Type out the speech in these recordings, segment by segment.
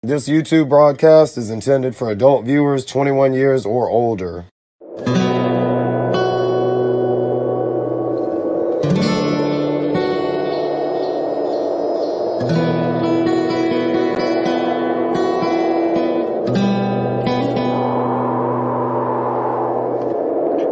This YouTube broadcast is intended for adult viewers 21 years or older.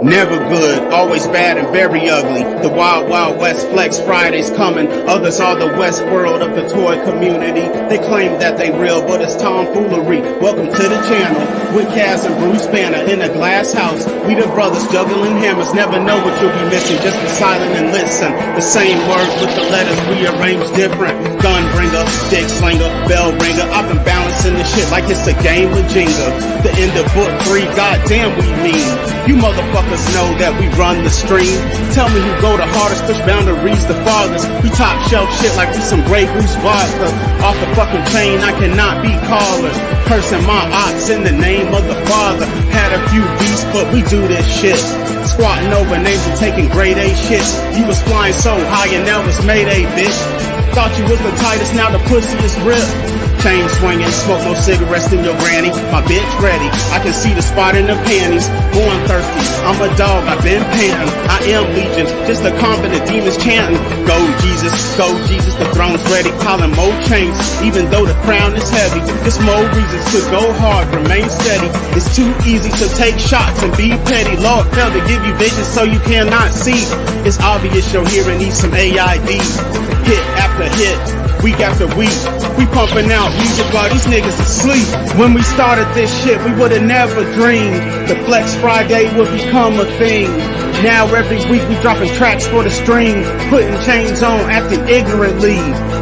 Never good, always bad and very ugly. The Wild Wild West Flex Friday's coming. Others are the West world of the toy community. They claim that they real, but it's tomfoolery. Welcome to the channel with Kaz and Bruce Banner in a glass house. We the brothers juggling hammers. Never know what you'll be missing. Just be silent and listen. The same word with the letters rearranged different. Gun bringer, dick slinger, bell ringer. I've been balancing this shit like it's a game of Jenga. The end of book 3, goddamn we mean. You motherfuckers know that we run the stream. Tell me who go the hardest, push boundaries the farthest. We top shelf shit like we some Grey Goose vodka. Off the fucking chain, I cannot be caller. Cursing my ops in the name of the Father. Had a few beasts, but we do this shit. Squatting over names and taking grade A shit. You was flying so high and now it's Mayday, bitch. Thought you was the tightest, now the pussy is ripped. Chain swinging, smoke no cigarettes than your granny. My bitch ready, I can see the spot in the panties. Born thirsty, I'm a dog, I've been panting. I am legion, just a convent of demons chanting. Go Jesus, the throne's ready. Calling more chains, even though the crown is heavy. Just more reasons to go hard, remain steady. It's too easy to take shots and be petty. Lord failed to give you vision so you cannot see. It's obvious your hearing needs some AID. Hit after hit, week after week, we pumping out music while these niggas asleep. When we started this shit, we would've never dreamed the Flex Friday would become a thing. Now every week we dropping tracks for the stream, putting chains on, acting ignorantly.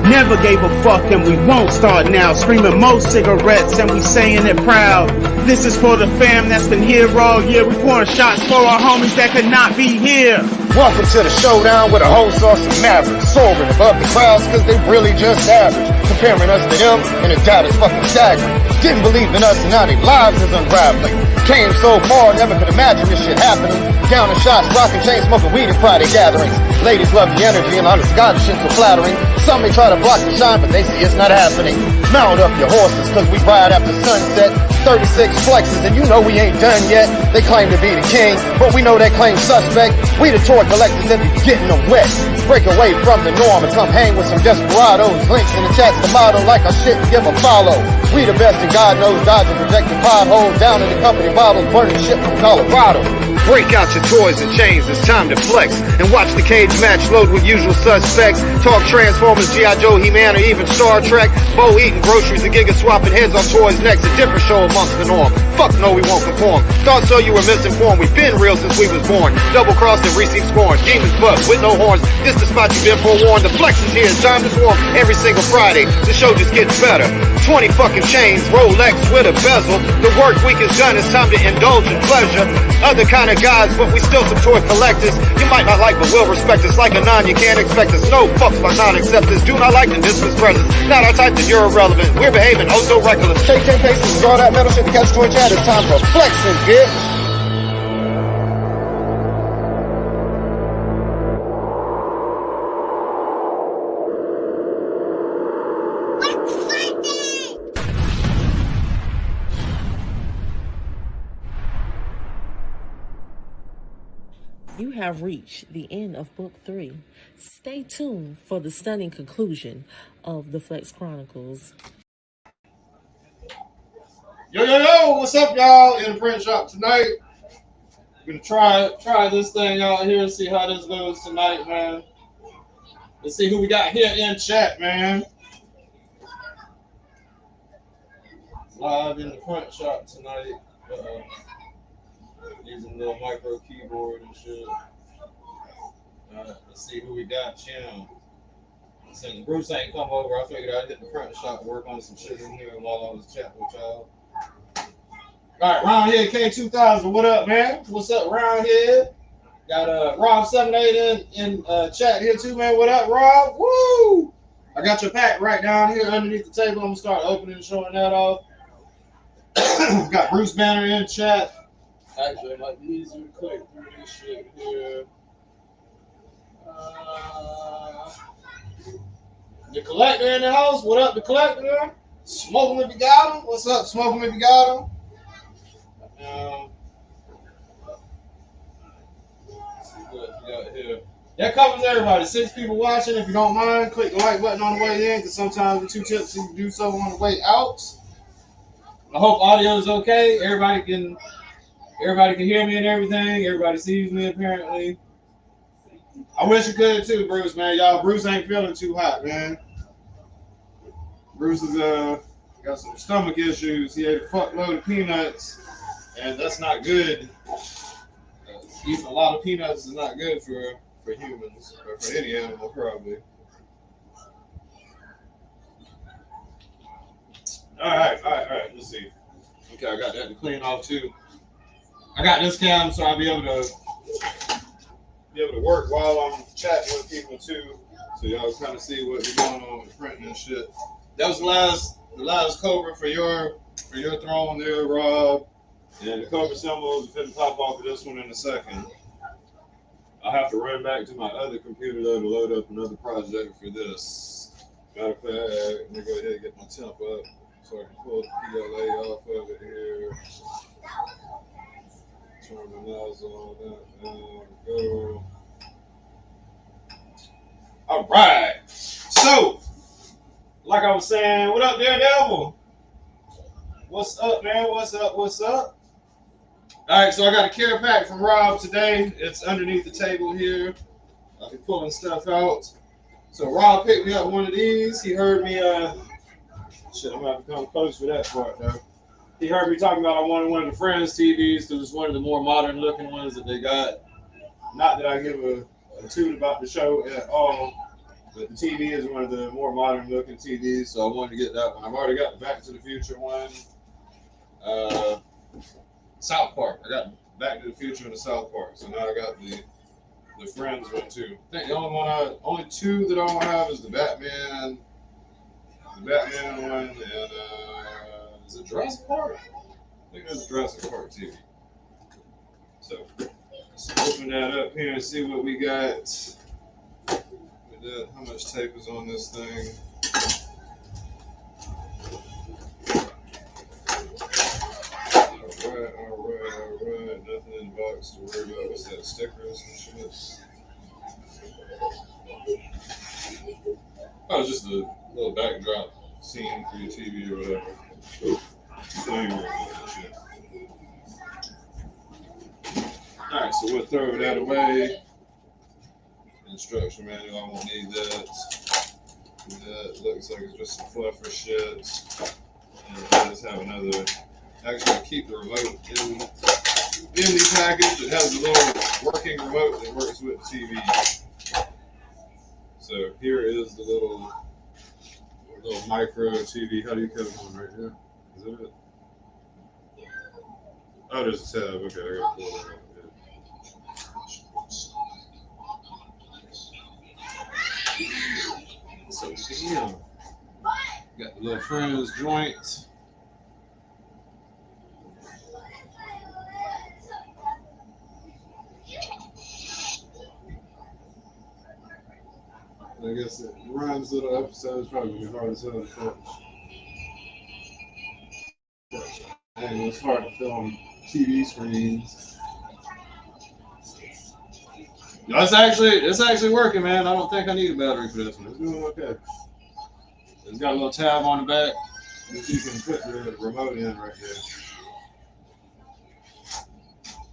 Never gave a fuck and we won't start now. Screaming more cigarettes and we saying it proud. This is for the fam that's been here all year. We pouring shots for our homies that could not be here. Welcome to the showdown with a whole sauce of mavericks, soaring above the crowds cause they really just average. Comparing us to them and the data's fucking staggering. Didn't believe in us and now their lives is unraveling. Came so far, never could imagine this shit happening. Down in shots, rocking chains, smoking weed at Friday gatherings. Ladies love the energy and honest God, shit's so flattering. Some may try to block the shine, but they see it's not happening. Mount up your horses cause we ride after sunset. 36 flexes and you know we ain't done yet. They claim to be the king, but we know that claim suspect. We the toy collectors and be getting them wet. Break away from the norm and come hang with some desperados. Links in the chat's the motto like I shouldn't give a follow. We the best and God knows, dodging projected potholes. Down in the company bottles, burning shit from Colorado. Break out your toys and chains, it's time to flex. And watch the cage match load with usual suspects. Talk Transformers, G.I. Joe, He-Man, or even Star Trek. Bo eating groceries and giga swapping heads on toys next. A different show amongst the norm. Fuck no, we won't conform. Thought so, you were misinformed. We've been real since we was born. Double crossed and received scorn. Demons buck with no horns. This the spot you've been forewarned. The flex is here, it's time to swarm. Every single Friday, the show just gets better. 20 fucking chains, Rolex with a bezel. The work week is done, it's time to indulge in pleasure. Other kind of guys, but we still some toy collectors. You might not like, but will respect us. Like a non, you can't expect us. No fucks by non-acceptors. Do not like to dismiss presence. Not our type, then you're irrelevant. We're behaving oh so reckless. KK paces and all that metal shit to catch toy chat. It's time for flexing, bitch. You have reached the end of Book 3. Stay tuned for the stunning conclusion of the Flex Chronicles. Yo, what's up, y'all? In the print shop tonight. We're gonna try this thing out here, see how this goes tonight, man. Let's see who we got here in chat, man. Live in the print shop tonight. Using the little micro keyboard and shit. Let's see who we got. Jim. Since Bruce ain't come over, I figured I'd hit the print shop and work on some shit in here while I was chatting with y'all. Alright, Roundhead K2000, what up, man? What's up, Roundhead? Got Rob78 in chat here too, man. What up, Rob? Woo! I got your pack right down here underneath the table. I'm gonna start opening and showing that off. Got Bruce Banner in chat. Actually, it might be easier to click through this shit here. The collector in the house. What up, the collector? Smoke 'em if you got 'em. What's up? Smoke 'em if you got 'em. What we got here? That covers everybody. 6 people watching. If you don't mind, click the like button on the way in, because sometimes we're too tipsy to do so on the way out. I hope audio is okay. Everybody can hear me and everything. Everybody sees me apparently. I wish you could too, Bruce, man. Y'all, Bruce ain't feeling too hot, man. Bruce is got some stomach issues. He ate a fuckload of peanuts, and that's not good. Eating a lot of peanuts is not good for humans, or for any animal, probably. All right. Let's see. Okay, I got that to clean off too. I got this cam, so I'll be able to work while I'm chatting with people too, so y'all kind of see what's going on with printing and shit. That was the last cover for your throne there, Rob. And the cover symbol is going to pop off of this one in a second. I'll have to run back to my other computer though to load up another project for this. Matter of fact, let me go ahead and get my temp up so I can pull the PLA off of it here. Turn the nozzle on that and go. All right. So, like I was saying, what up, Daredevil? What's up, man? What's up? All right, so I got a care pack from Rob today. It's underneath the table here. I'll be pulling stuff out. So Rob picked me up one of these. He heard me, shit, I'm going to have to come close for that part, though. He heard me talking about I wanted one of the Friends TVs because it's one of the more modern looking ones that they got. Not that I give a toot about the show at all, but the TV is one of the more modern looking TVs, so I wanted to get that one. I've already got the Back to the Future one. South Park. I got Back to the Future and the South Park, so now I got the Friends one too. I think the only two that I don't have is the Batman one, and is it Jurassic Park? I think there's a Jurassic Park TV. So let's open that up here and see what we got. How much tape is on this thing? All right. Nothing in the box to worry about. What's that? Stickers and shit. Oh, it's just a little backdrop scene for your TV or whatever. So anyway, shit. All right, so we'll throw that away. Instruction manual, I won't need that. That looks like it's just some fluffer shit. And it does have another. Actually, I keep the remote in the package. It has a little working remote that works with the TV. So here is the little micro TV. How do you cut it on right here? Is that it? Oh, there's a tab. Okay, I got to pull it out. So damn. Got the little Friends joint. I guess it runs little episodes probably hard as hell to catch. And it's hard to film TV screens. No, it's actually working, man. I don't think I need a battery for this one. It's doing okay. It's got a little tab on the back that you can put the remote in right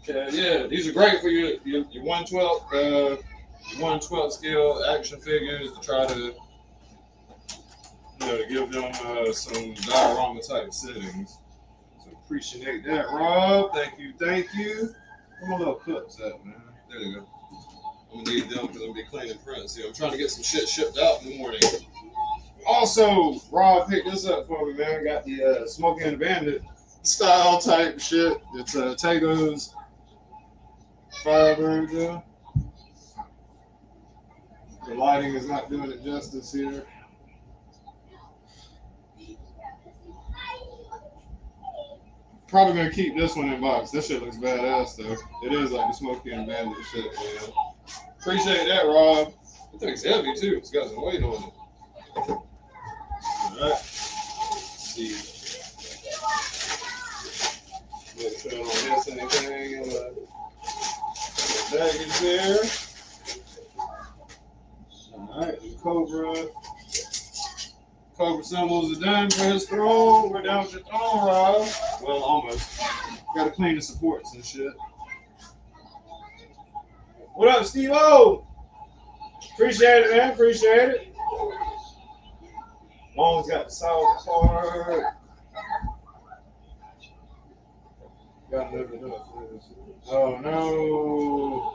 there. Okay, yeah, these are great for your 1/12 scale action figures to try to to give them some diorama type settings. So appreciate that, Rob. Thank you. Where my little clips at, man? There you go. I'm gonna need them because I'm gonna be cleaning prints here. I'm trying to get some shit shipped out in the morning. Also, Rob picked this up for me, man. I got the Smokey and the Bandit style type shit. It's Tago's Firebird there. The lighting is not doing it justice here. Probably gonna keep this one in box. This shit looks badass though. It is like the Smokey and Bandit shit, man. Appreciate that, Rob. That thing's heavy too. It's got some weight on it. Alright. see. Make sure I don't miss anything in the baggage there. Alright, the Cobra symbols are done for his throne. We're down with your throne, Rob. Well, almost. Gotta clean the supports and shit. What up, Steve-O? Appreciate it, man. Appreciate it. Long's got the solid card. Got another enough. Oh, no.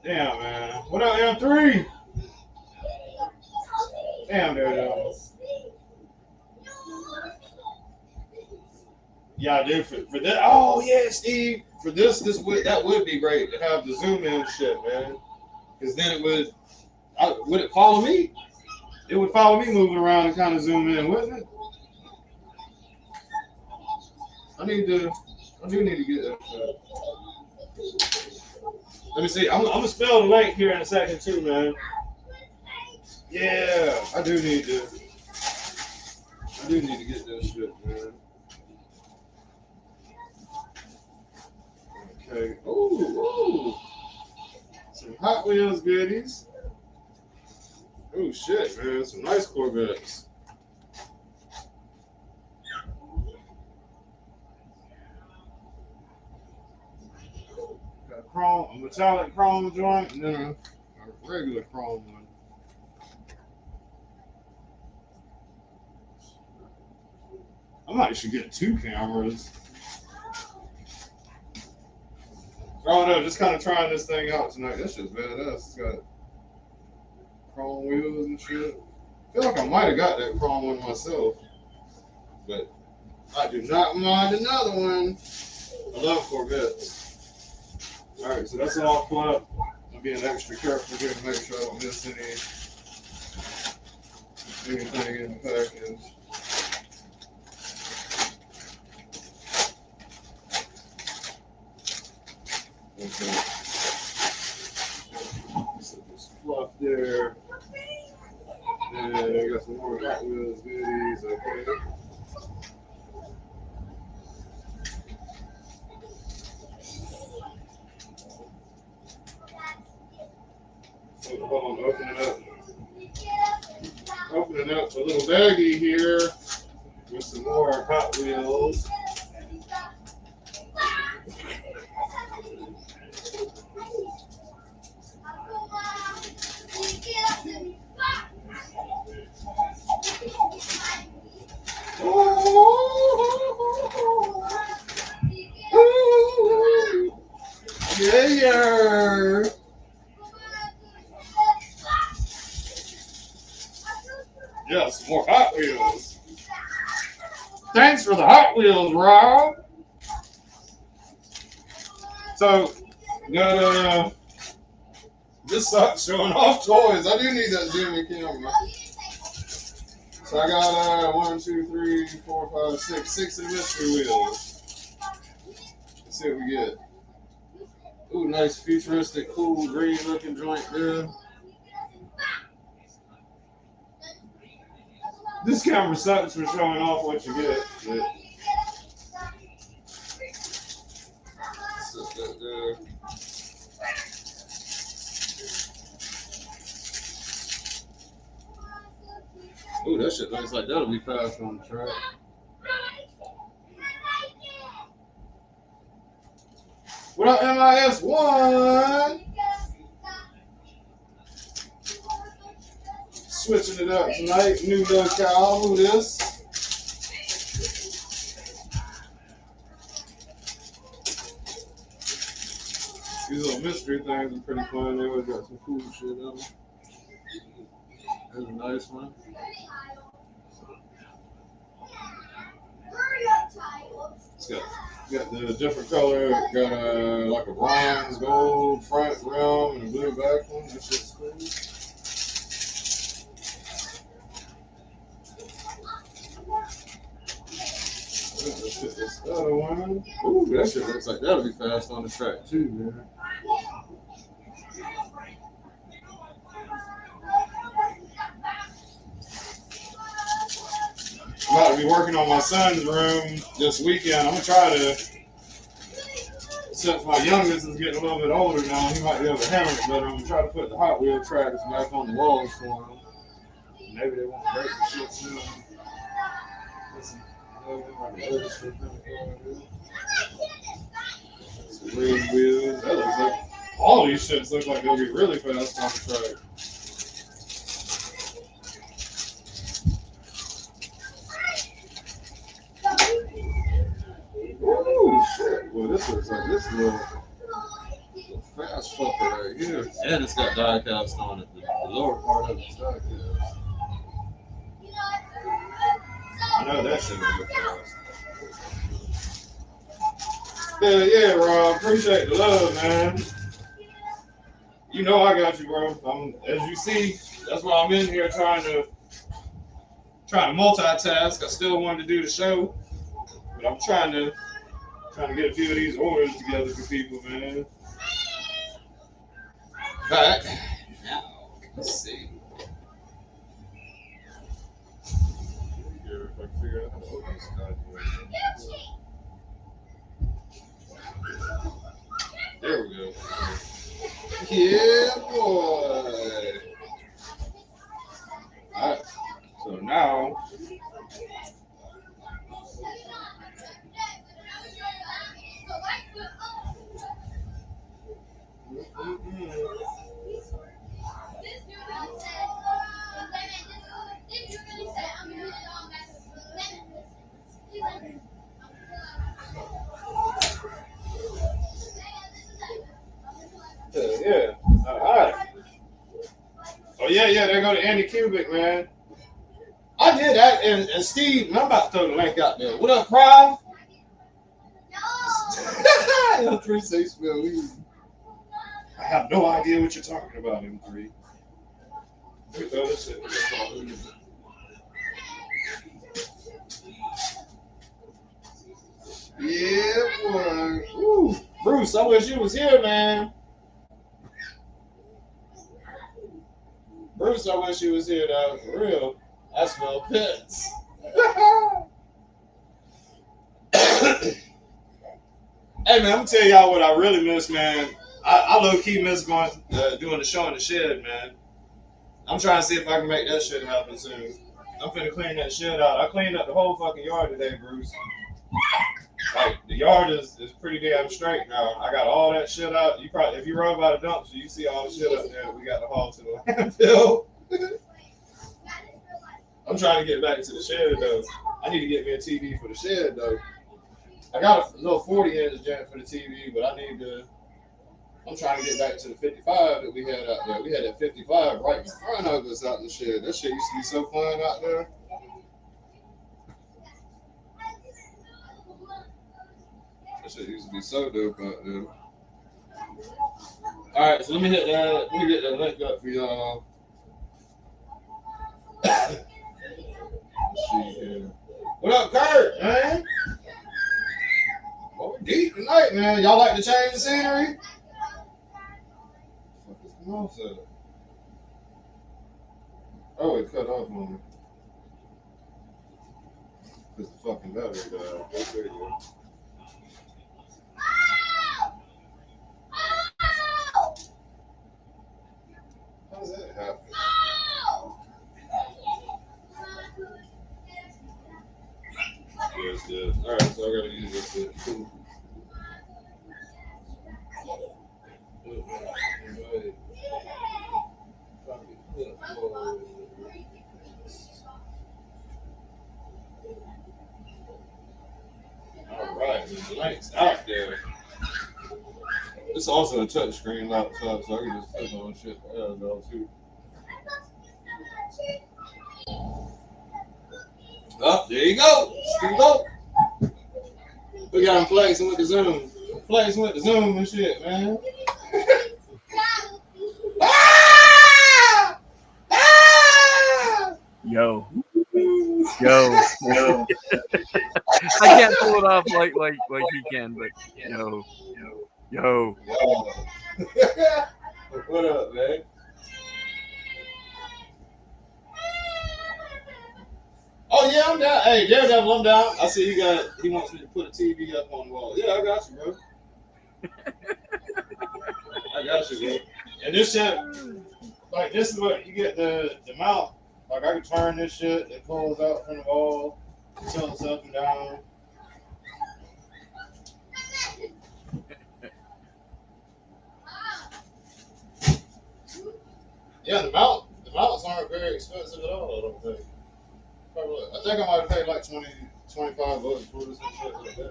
Damn, man. What up, M3? Damn, Daredevil. Yeah, I do. For that. Oh, yeah, Steve. For that would be great to have the zoom in shit, man. Because then it would it follow me? It would follow me moving around and kind of zoom in, wouldn't it? I do need to get that shit. Let me see. I'm gonna spell the link here in a second too, man. Yeah, I do need to get that shit, man. Okay. Ooh. Some Hot Wheels goodies. Oh shit, man. Some nice Corvettes. Got a metallic chrome joint, and then a regular chrome one. I might should get 2 cameras. Oh no, just kind of trying this thing out tonight. This shit's badass. It's got chrome wheels and shit. I feel like I might have got that chrome one myself, but I do not mind another one. I love Corvettes. All right, so that's all clipped. I'm being extra careful here to make sure I don't miss anything in the package. Okay. So this fluff there. And I got some more Hot Wheels goodies. Okay. Hold on, opening up a little baggie here with some more Hot Wheels. Yeah. Yeah, some more Hot Wheels. Thanks for the Hot Wheels, Rob. So, got this sucks showing off toys. I do need that zoom camera. So I got 1, 2, 3, 4, 5, 6, 6 of the mystery wheels. Let's see what we get. Ooh, nice futuristic, cool green looking joint there. This camera sucks for showing off what you get. But set that there. Ooh, that shit looks like that'll be fast on the track. What up, MIS1? Switching it up tonight. New locale. Who this? These little mystery things are pretty fun. They always got some cool shit on them. There's a nice one. It's got the different color. Got like a bronze, gold front rim and a blue back one. That shit's cool. Let's get this other one. Ooh, that shit looks like that'll be fast on the track too, man. about to be working on my son's room this weekend. I'm gonna try to, since my youngest is getting a little bit older now, he might be able to handle it better. I'm gonna try to put the Hot Wheel tracks back on the walls for him. Maybe they won't break the shit soon. Some red wheels. That looks like all these shits look like they'll be really fast on the track. Ooh, shit. Well, this looks like this little fast fucker right here. And it's got die cast on it. The lower part of it's die cast. I know that shit will look fast. Yeah, Rob. Appreciate the love, man. You know I got you, bro. As you see, that's why I'm in here trying to multitask. I still wanted to do the show, but I'm trying to get a few of these orders together for people, man. But now, let's see. If I can figure out how to open this goddamn. There we go. Yeah, boy. Alright. So now. Yeah. Alright. Oh yeah, there go to Andy Cubic, man. I did that, and Steve, man, I'm about to throw the link out there. What up, Prime? No. L3 spell weed. I have no idea what you're talking about, M3. Let me throw this in. Yeah, boy. Ooh. Bruce, I wish you was here, man. Bruce, I wish you was here, though. For real. I smell pits. Hey, man, I'm gonna tell y'all what I really miss, man. I low-key miss going doing the show in the shed, man. I'm trying to see if I can make that shit happen soon. I'm finna clean that shit out. I cleaned up the whole fucking yard today, Bruce. Like, the yard is pretty damn straight now. I got all that shit out. You probably, if you rode by the dumpster, you see all the shit up there. We got to haul to the landfill. I'm trying to get back to the shed, though. I need to get me a TV for the shed, though. I got a little 40-inch joint for the TV, but I'm trying to get back to the 55 that we had out there. We had that 55 right in front of us out in the shed. That shit used to be so fun out there. That shit used to be so dope out there. All right, so let me get that link up for y'all. Let's see here. What up, Kurt, man? Well, we're deep tonight, man. Y'all like to change the scenery? What the fuck is that? Oh, it cut off on me. Because the fucking battery died. There you go. How does that happen? Yes. Alright, so I gotta use this shit. Alright, the link's out there. It's also a touchscreen laptop, so I can just click on shit though too. Oh, there you go. Steve up. We got him flexing with the Zoom. Flexing with the Zoom and shit, man. Yo. I can't pull it off like he can, but yo. What up, man? Oh Oh yeah, I'm down. Hey, Daredevil, I'm down. I see he wants me to put a TV up on the wall. Yeah, I got you, bro. I got you, bro. And this shit, like this is what you get the mount. Like I can turn this shit, it pulls out from the wall, tilts up and down. Yeah, the mounts aren't very expensive at all, I don't think. Probably, I think I might have paid like 25 bucks for this and shit like that.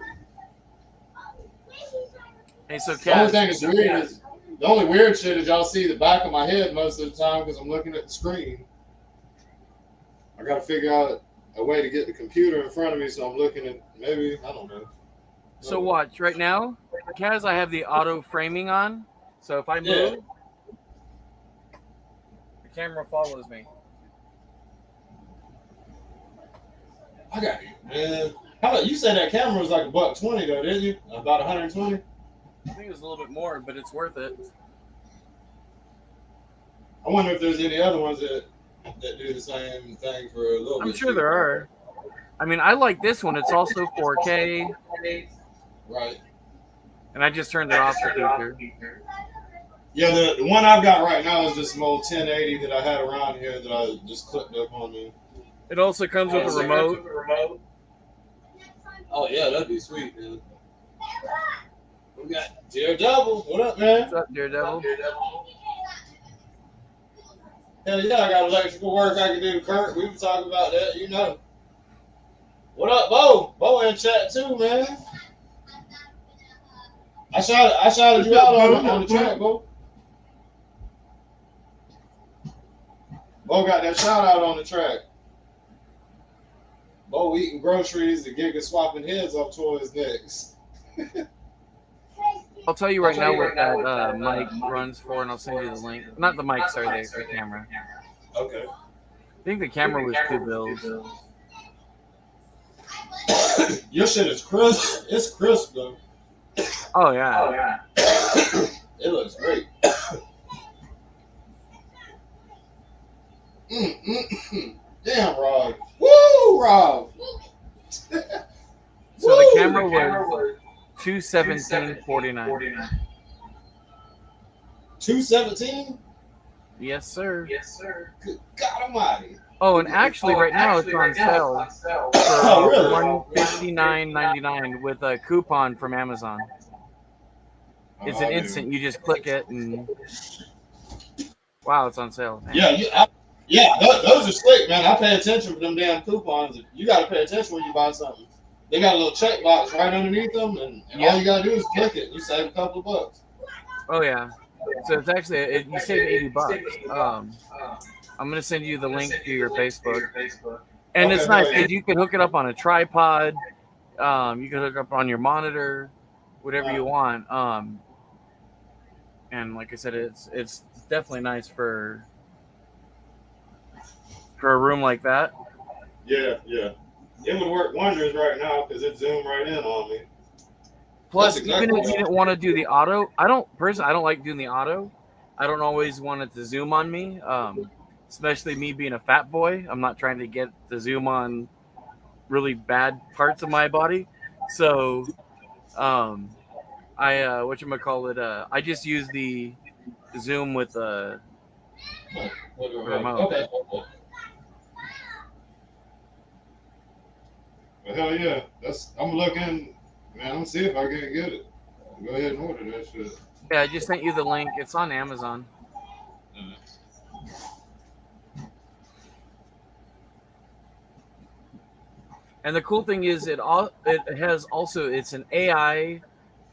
Hey, so The only Kaz, thing that's weird is the only weird shit is y'all see the back of my head most of the time because I'm looking at the screen. I gotta figure out a way to get the computer in front of me, so I'm looking at maybe I don't know. so watch right now, Kaz. I have the auto framing on, so if I move, the camera follows me. I got you, man. How about you said that camera was like $120 though, didn't you? About 120. I think it was a little bit more, but it's worth it. I wonder if there's any other ones that do the same thing for a little bit. I'm sure there are. I mean, I like this one. It's also 4K. Right. And I just turned it off for future. Yeah, the one I've got right now is this old 1080 that I had around here that I just clipped up on me. It also comes with a remote. Oh yeah, that'd be sweet, dude. We got Daredevil. What up, man? What's up, Daredevil? Hell yeah, I got electrical work I can do to Kurt. We can talk about that, you know. What up, Bo? Bo in chat too, man. I shouted you out on the track, Bo. Bo got that shout out on the track. Bo eating groceries, the Giga swapping heads off toys next. I'll tell you right now what that mic runs for, and I'll send you the link. Not the mic, sorry, the camera. Okay. I think the camera was $2 bills. Your shit is crisp. It's crisp though. Oh yeah. It looks great. Damn, Rob. Woo, Rob. So the camera was $217.49. 217? Yes, sir. Good God Almighty. Oh, and actually, right now it's on sale for $159.99 with a coupon from Amazon. It's an instant. You just click it, and wow, it's on sale. Man. Yeah, those are slick, man. I pay attention for them damn coupons. You got to pay attention when you buy something. They got a little check box right underneath them, and all you got to do is click it. You save a couple of bucks. Oh yeah. So it's actually you save $80. I'm gonna send you the link to your Facebook. And it's nice because you can hook it up on a tripod. You can hook it up on your monitor, whatever you want. And like I said, it's definitely nice for a room like that. Yeah. It would work wonders right now because it zoomed right in on me. Plus, even if you didn't want to do the auto, I don't like doing the auto. I don't always want it to zoom on me. Especially me being a fat boy. I'm not trying to get the zoom on really bad parts of my body. So I I just use the zoom with the remote. Okay. Well, hell yeah. I'm looking, man, I'm gonna see if I can get it. Go ahead and order that shit. Yeah, I just sent you the link. It's on Amazon. And the cool thing is it's an AI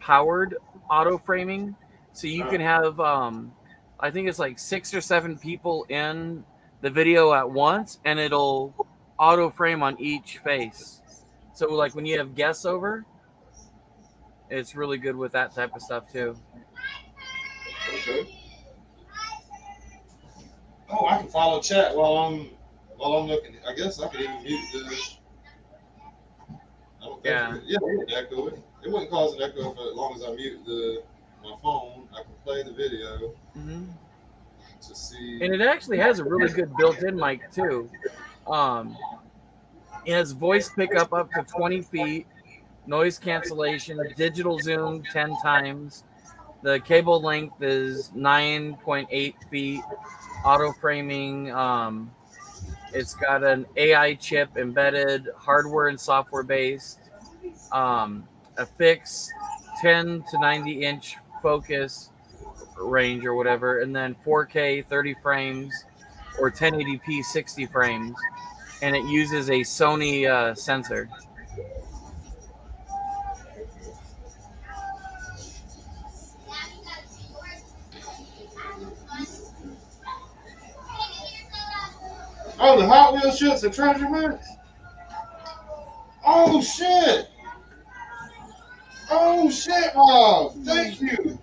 powered auto framing. So you can have I think it's like 6 or 7 people in the video at once, and it'll auto frame on each face. So like when you have guests over, it's really good with that type of stuff too. Okay. Oh, I can follow chat while I'm looking. I guess I could even mute this. I don't think it wouldn't echo. It wouldn't cause an echo as long as I mute my phone. I can play the video to see. And it actually has a really good built-in mic too. It has voice pickup up to 20 feet, noise cancellation, digital zoom 10 times. The cable length is 9.8 feet, auto framing. It's got an AI chip embedded, hardware and software based, a fixed 10 to 90-inch focus range or whatever, and then 4K 30 frames or 1080p 60 frames, and it uses a Sony sensor. Oh, the Hot Wheels shit's a treasure hunts? Oh, shit. Oh, shit, Rob. Thank you.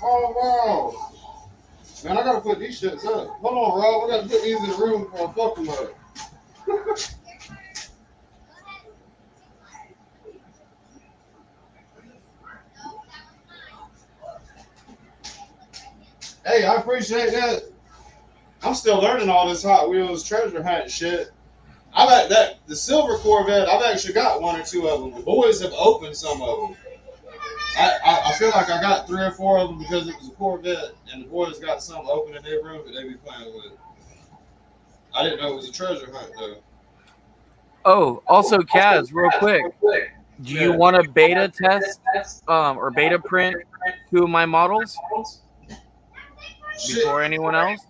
Oh, wow. Man, I gotta put these shits up. Hold on, Rob. I gotta put these in the room before I fuck them up. Hey, I appreciate that. I'm still learning all this Hot Wheels treasure hunt shit. I like that. The silver Corvette, I've actually got one or two of them. The boys have opened some of them. I feel like I got 3 or 4 of them because it was a Corvette, and the boys got some open in their room that they be playing with. I didn't know it was a treasure hunt though. Oh, also, Kaz, real quick, do you want to beta test or beta print 2 of my models before anyone else?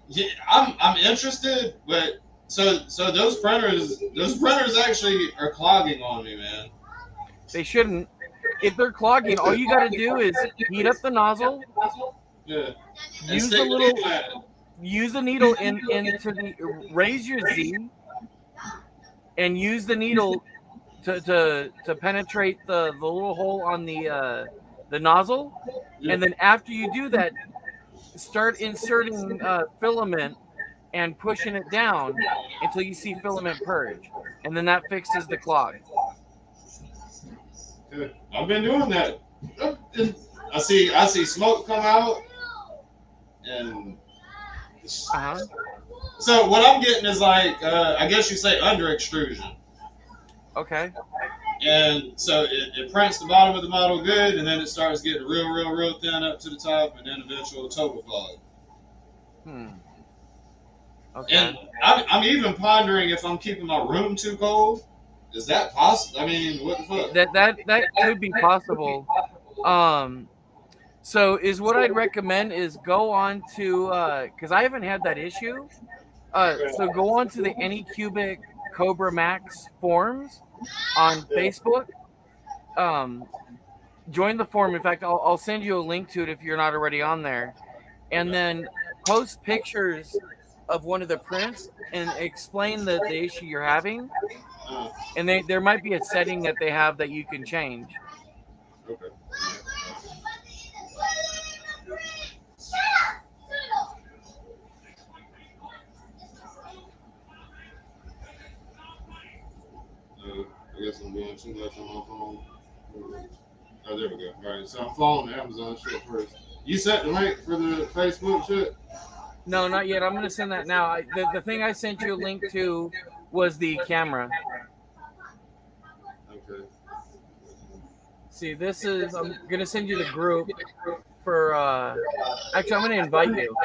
Yeah, I'm interested, but so those printers actually are clogging on me, man. They shouldn't. If they're clogging, all you got to do is heat up the nozzle. Yeah. Use the little, use the needle into the raise your Z, and use the needle to penetrate the little hole on the nozzle, and then after you do that, start inserting filament and pushing it down until you see filament purge, and then that fixes the clog. I've been doing that. I see smoke come out, and so what I'm getting is like I guess you say under extrusion. Okay. And so it prints the bottom of the model good, and then it starts getting real thin up to the top, and then eventually total fog. Okay. And I'm even pondering if I'm keeping my room too cold. Is that possible? I mean, what the fuck? That could be possible. So is what I'd recommend is go on to because I haven't had that issue. So go on to the Anycubic Cobra Max forums on Facebook. Join the forum. In fact, I'll send you a link to it if you're not already on there, and then post pictures of one of the prints and explain the issue you're having. And there might be a setting that they have that you can change. Okay. I guess I'm doing too much on my phone. Oh, there we go. All right, so I'm following the Amazon shit first. You sent the link for the Facebook shit? No, not yet. I'm going to send that now. The thing I sent you a link to was the camera. Okay. See, this is, I'm going to send you the group for, actually, I'm going to invite you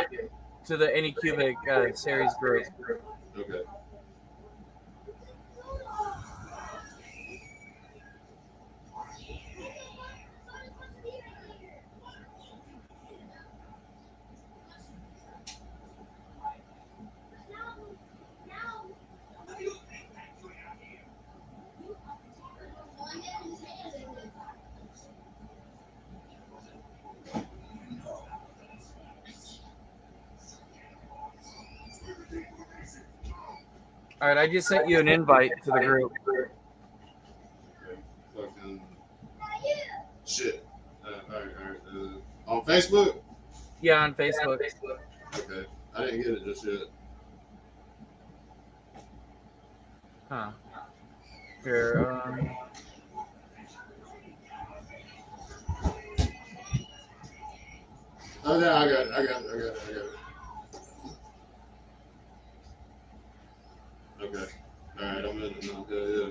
to the Anycubic series group. Okay. All right, I just sent you an invite to the group. Fucking shit. All right. On Facebook? Yeah, on Facebook. Okay. I didn't get it just yet. Huh. Here, Oh, yeah, I got it. Okay. All right, I'm in it now. Yeah.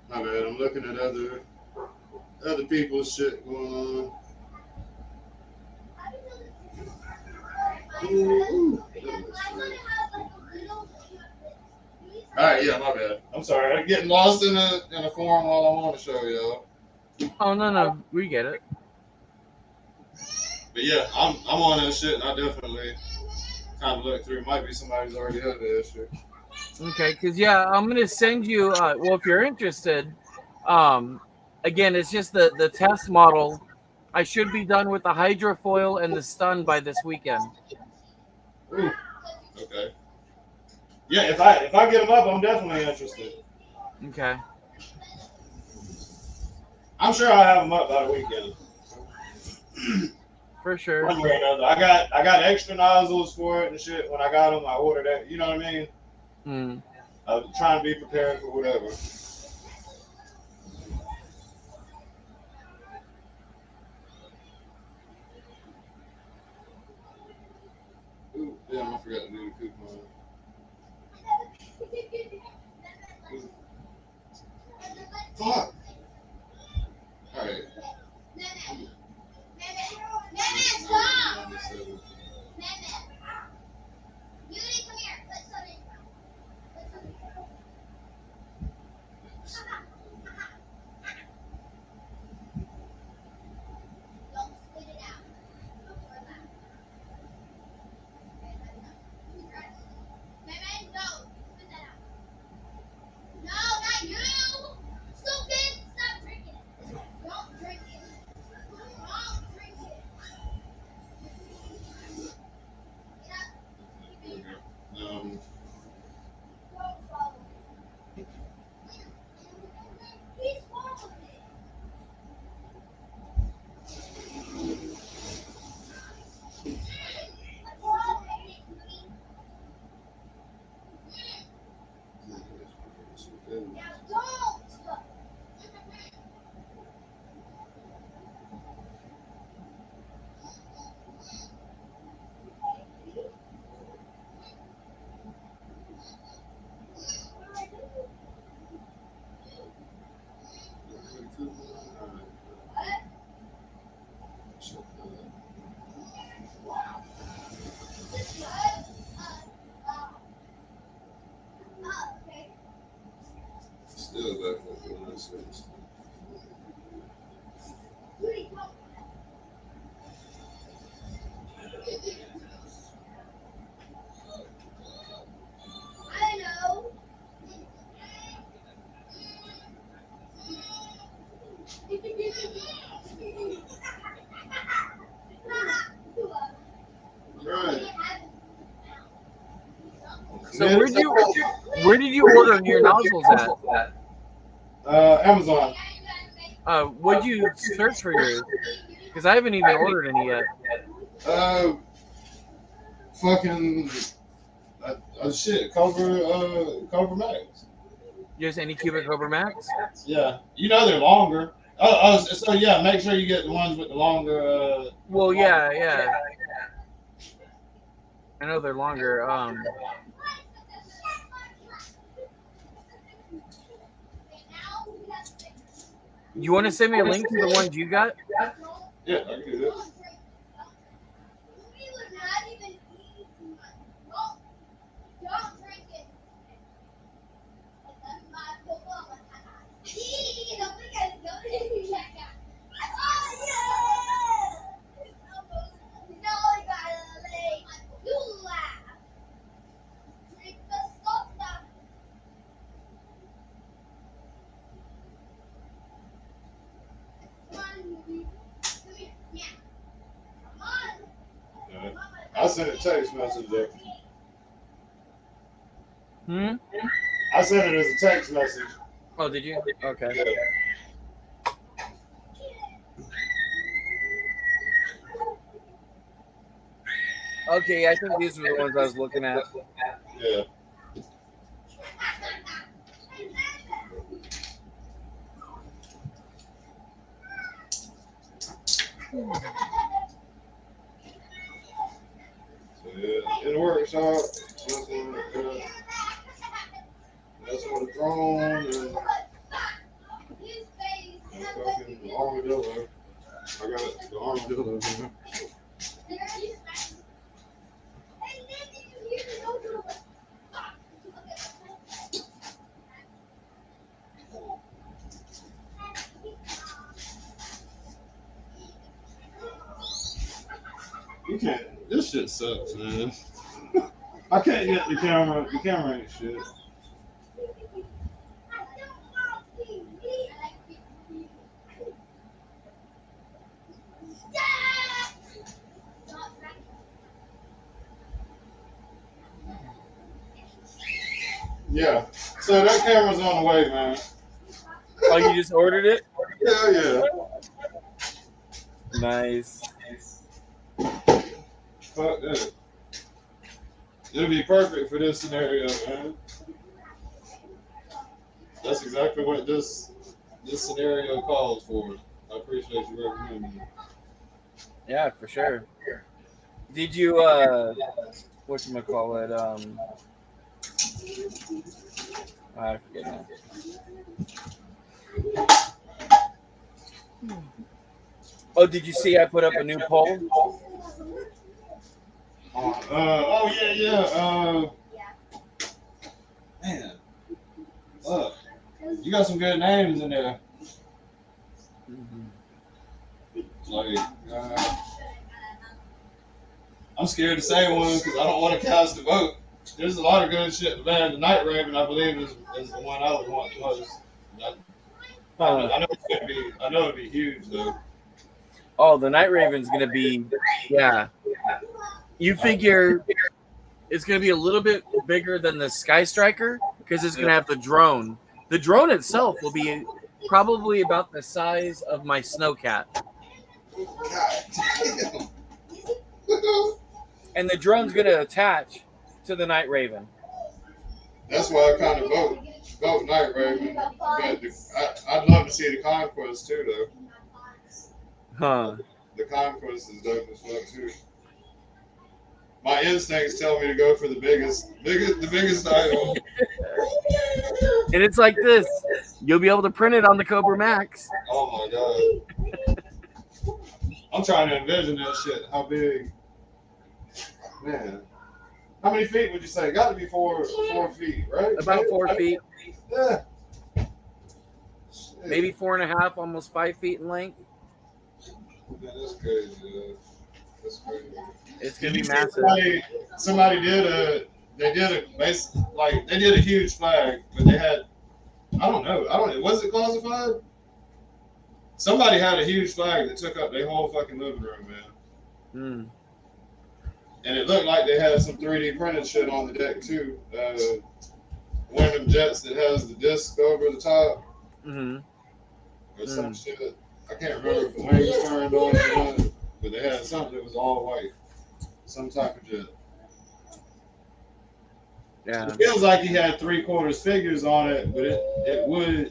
My bad. I'm looking at other people's shit going on. Ooh. All right, yeah, my bad. I'm sorry. I'm getting lost in a forum while I'm on the show, y'all. Oh no, we get it. But yeah, I'm on that shit, and I definitely kind of look through. Might be somebody's already had that shit. Okay, because yeah, I'm gonna send you. Well, if you're interested, um, again, it's just the test model. I should be done with the hydrofoil and the stun by this weekend. Ooh. Okay. Yeah, if I get them up, I'm definitely interested. Okay. I'm sure I'll have them up by the weekend. For sure. One way or another. I got extra nozzles for it and shit. When I got them, I ordered that. You know what I mean? Mm. I'm trying to be prepared for whatever. Ooh, damn, I forgot to do the coupon. Ooh. Fuck. All right. Um, Still back up for 106. Right. So where did you order your nozzles at? Amazon. What'd you search for yours? Because I haven't even ordered any yet. Fucking shit. Cover Max. Just any cubic Cobra Max? Yeah, you know they're longer. So yeah, make sure you get the ones with the longer. Well, yeah. I know they're longer. You want to send me a link to the ones you got? Yeah, I can do that. I sent a text message there. Hmm? I sent it as a text message. Oh, did you? Okay. Yeah. Okay, I think these were the ones I was looking at. Yeah. So yeah, in the workshop, that's on the drone and fucking armadillo. I got the armadillo in there. You can't. This shit sucks, man. I can't get the camera. The camera ain't shit. Yeah. So that camera's on the way, man. Oh, you just ordered it? Hell yeah. Nice. Fuck that. It'll be perfect for this scenario, man. That's exactly what this scenario calls for. I appreciate you recommending it. Yeah, for sure. Did you whatchamacallit, I forget now. Oh, did you see I put up a new poll? Oh yeah. Man. Look. You got some good names in there. Like, I'm scared to say one because I don't want to cast a vote. There's a lot of good shit. Man, the Night Raven, I believe, is the one I would want the most. I know it's gonna be. I know it'll be huge though. Oh, the Night Raven's gonna be, yeah. You figure it's gonna be a little bit bigger than the Sky Striker because it's gonna have the drone. The drone itself will be probably about the size of my Snowcat. And the drone's gonna attach to the Night Raven. That's why I kind of vote Night Raven. But I'd love to see the Conquest too, though. Huh. The Conquest is dope as fuck too. My instincts tell me to go for the biggest item. And it's like this. You'll be able to print it on the Cobra Max. Oh my god. I'm trying to envision that shit. How big? Man. How many feet would you say? Got to be 4 feet, right? About 4 feet. Yeah. Maybe 4.5, almost 5 feet in length. Man, that's crazy. That's crazy. It's gonna be massive. Somebody did a huge flag, but they had, I don't know, was it classified? Somebody had a huge flag that took up their whole fucking living room, man. And it looked like they had some 3D printed shit on the deck too. One of them jets that has the disc over the top. Or some shit. I can't remember if the wings turned on or not, but they had something that was all white. Some type of jet. Yeah. It feels like he had 3/4 figures on it, but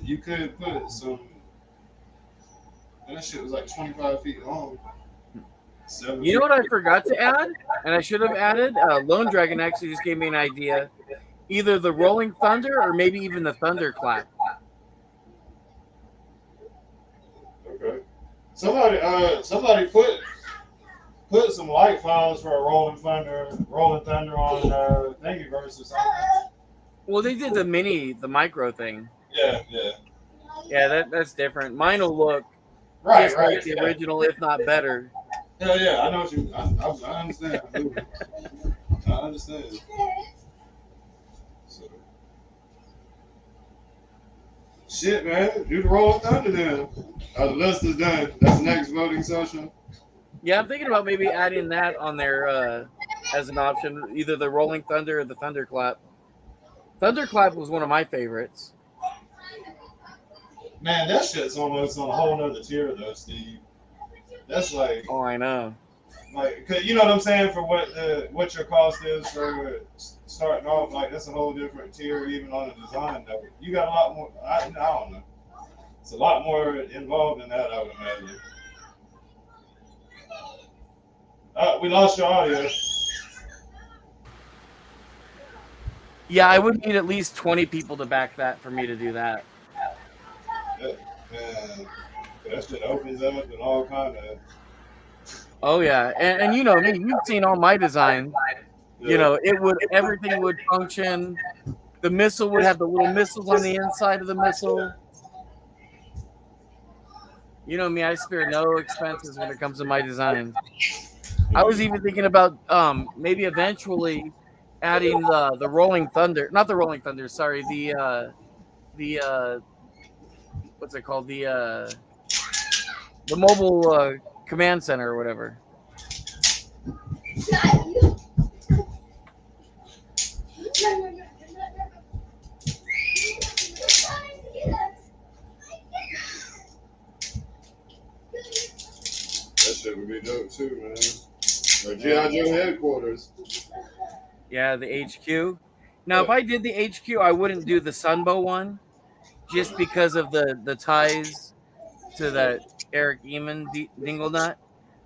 you could put some. And that shit was like 25 feet long. You know what I forgot to add? And I should have added? Lone Dragon actually just gave me an idea. Either the Rolling Thunder or maybe even the Thunderclap. Okay. Somebody put some light files for a Rolling Thunder on Thingiverse or something. Well, they did the micro thing. Yeah. Yeah, that's different. Mine will look Right, like the original, if not better. Hell yeah, I know what you. I understand. I understand. So. Shit, man. Do the Rolling Thunder then. The list is done. That's the next voting session. Yeah, I'm thinking about maybe adding that on there as an option, either the Rolling Thunder or the Thunderclap. Thunderclap was one of my favorites. Man, that shit's almost on a whole nother tier though, Steve. That's like. Oh, I know. Like, 'cause you know what I'm saying, for what your cost is for starting off, like that's a whole different tier, even on the design level. You got a lot more. I don't know. It's a lot more involved in that, I would imagine. We lost your audio. Yeah, I would need at least 20 people to back that for me to do that. Yeah, man, that shit opens up and all kind of. Oh yeah, and you know me, you've seen all my designs. You Yeah. know, everything would function. The missile would have the little missiles on the inside of the missile. You know me, I spare no expenses when it comes to my designs. I was even thinking about maybe eventually adding the Rolling Thunder, not the Rolling Thunder, sorry, the what's it called, the mobile command center or whatever. That shit would be dope too, man. Or G.I. Joe headquarters. Yeah, the HQ. Now, if I did the HQ, I wouldn't do the Sunbow one, just because of the ties to that Eric Eamon Dingle Nut.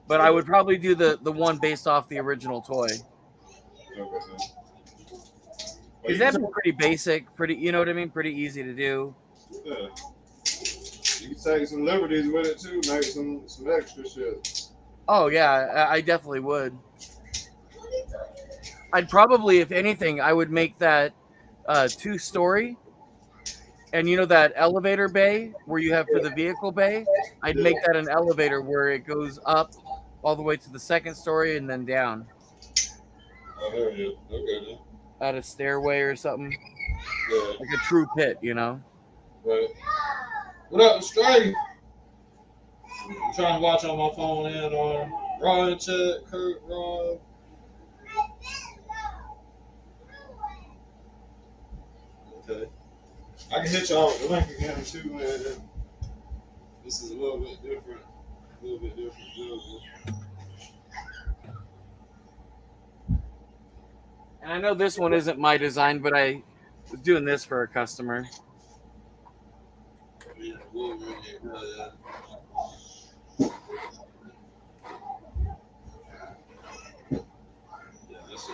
But I would probably do the one based off the original toy. Because that'd be pretty basic, pretty, you know what I mean? Pretty easy to do. Yeah. You can take some liberties with it too, make some extra shit. Oh yeah, I definitely would. I'd probably, if anything, I would make that 2-story, and you know that elevator bay where you have for the vehicle bay. I'd make that an elevator where it goes up all the way to the 2nd story and then down. Oh, there it is. Okay. At a stairway or something, Yeah. like a true pit, you know. Right. What up, Stray? I'm trying to watch on my phone and on Rod, Chet, Kurt, Rob. Okay. I can hit y'all with the link again too, man. This is a little bit different. And I know this one isn't my design, but I was doing this for a customer. Yeah, that's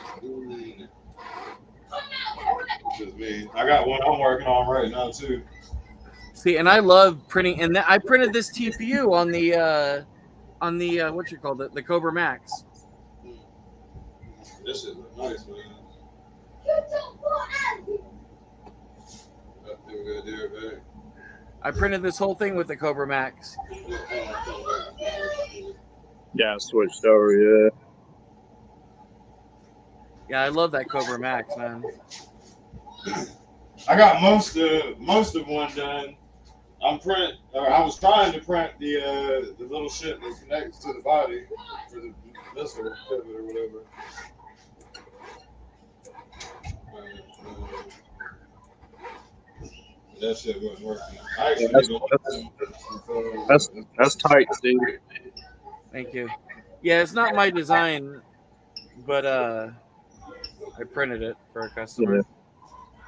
just me. I got one I'm working on right now too. See, and I love printing, and I printed this TPU on the what you call it, the Cobra Max. This shit look nice, man. I printed this whole thing with the Cobra Max. Yeah, I switched over, yeah. Yeah, I love that Cobra Max, man. I got most of one done. I was trying to print the little shit that connects to the body for the missile pivot or whatever. That shit wasn't working. That's tight, Steve. Thank you. Yeah, it's not my design, but I printed it for a customer. Yeah.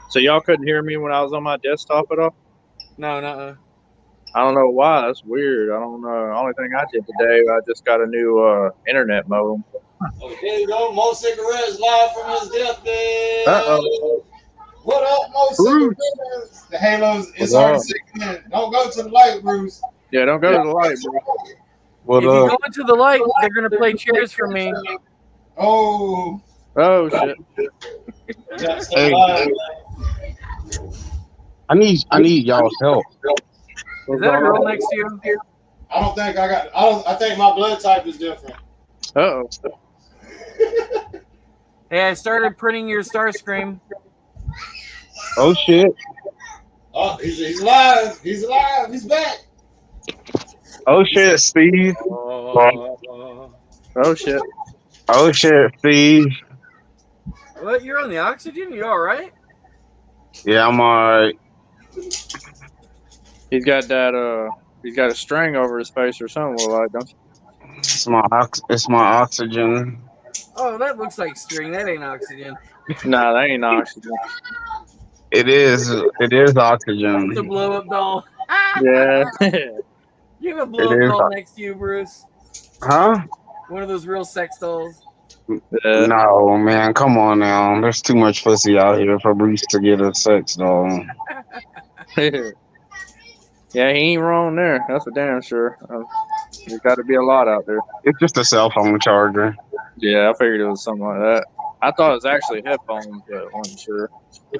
So y'all couldn't hear me when I was on my desktop at all? No, no. I don't know why. That's weird. I don't know. The only thing I did today, I just got a new internet modem. Oh, there you go. Mo Cigarettes live from his deathbed. Uh-oh. What up, Mo Cigarettes? The Halos, it's already 6 minutes. Don't go to the light, Bruce. Yeah, don't go to the light, bro. What If you up? go into the light, they're going to play cheers for me. Oh. Oh, shit. Hey. I need y'all's help. Is that a girl next to you? I think my blood type is different. Uh-oh. Hey, I started printing your Starscream. Oh shit. Oh, he's alive. He's alive. He's back. Oh shit, Steve. Oh, shit. Oh shit, Steve. what? You're on the oxygen? You all right? Yeah, I'm alright. He's got that, he's got a string over his face or something, like, don't you? It's my oxygen. Oh, that looks like string. That ain't oxygen. Nah, that ain't oxygen. It is. It is It's a oxygen. blow up doll. Yeah. You have a It blow up is. doll next to you, Bruce. Huh? One of those real sex dolls. Yeah. No, man. Come on now. There's too much pussy out here for Bruce to get a sex doll. Yeah, he ain't wrong there. That's for damn sure. There's got to be a lot out there. It's just a cell phone charger. Yeah, I figured it was something like that. I thought it was actually headphones, but I wasn't sure.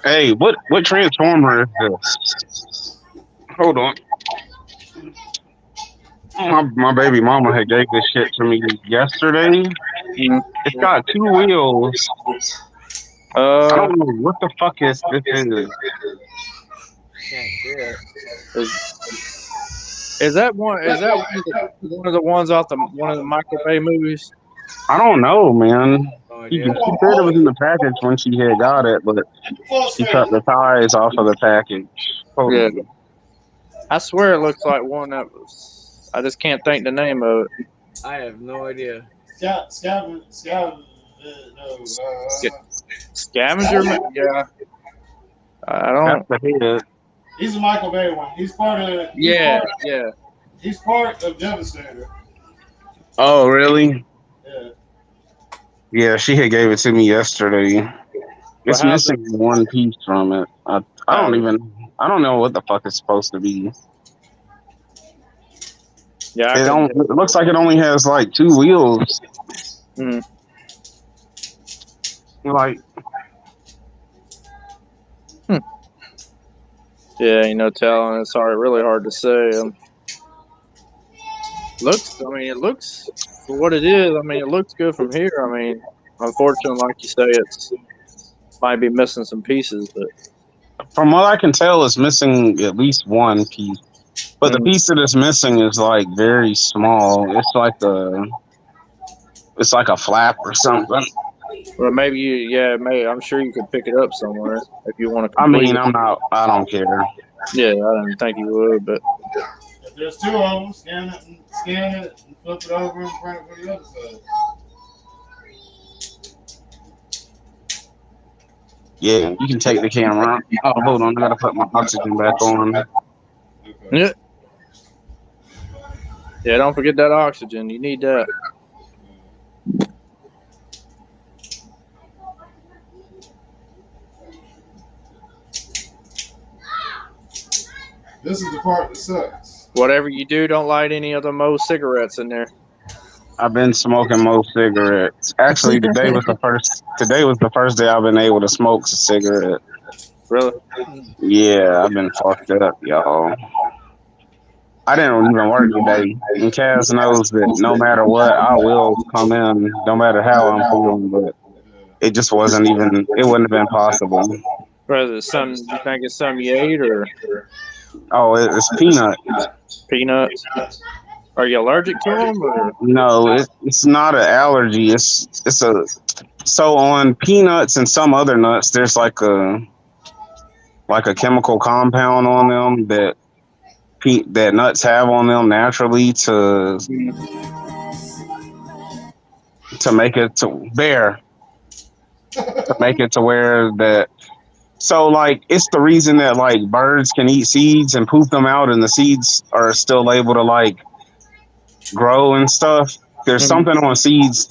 Hey, what transformer is this? Hold on. My baby mama had gave this shit to me yesterday. It's got two wheels. I don't know what the fuck is this is. Can't see it. Is that one? Is that one of the ones off one of the Michael Bay movies? I don't know, man. No She idea. said it was in the package when she had got it, but she cut the ties off of the package. Hold Yeah. on. I swear it looks like one that was. I just can't think the name of it. I have no idea. Scavenger. Scavenger? Yeah. I don't. That's the head. He's a Michael Bay one. He's part of. Yeah. He's part of Devastator. Oh, really? Yeah. Yeah, she had gave it to me yesterday. It's how's missing one piece from it. I don't know what the fuck it's supposed to be. Yeah. It looks like it only has like two wheels. Mhm. Like, Yeah, you know, telling. It's really hard to say. It looks for what it is. I mean, it looks good from here. I mean, unfortunately, like you say, it's might be missing some pieces, but from what I can tell, it's missing at least one piece. But the piece that is missing is like very small. It's like a flap or something. well, maybe maybe I'm sure you could pick it up somewhere if you want to I complete mean, it. I don't care. Yeah, I didn't think you would, but If there's two of them, scan it, and flip it over, and print it for the other side. Yeah, you can take the camera. Oh, hold on, I gotta put my oxygen back on. Okay. yeah, don't forget that oxygen. You need that. This is the part that sucks. Whatever you do, don't light any of the Moe's cigarettes in there. I've been smoking most cigarettes. Actually, today was the first day I've been able to smoke a cigarette. Really? Yeah, I've been fucked up, y'all. I didn't even work today. And Kaz knows that no matter what, I will come in, no matter how I'm feeling, but it just it wouldn't have been possible. Whether it's something you think it's something you ate or Oh, it's peanut. peanuts. Are you allergic to them? Or? No, it's not an allergy. So on peanuts and some other nuts, there's like a chemical compound on them that nuts have on them naturally to make it to make it to where that. So like it's the reason that like birds can eat seeds and poop them out, and the seeds are still able to like grow and stuff. There's something on seeds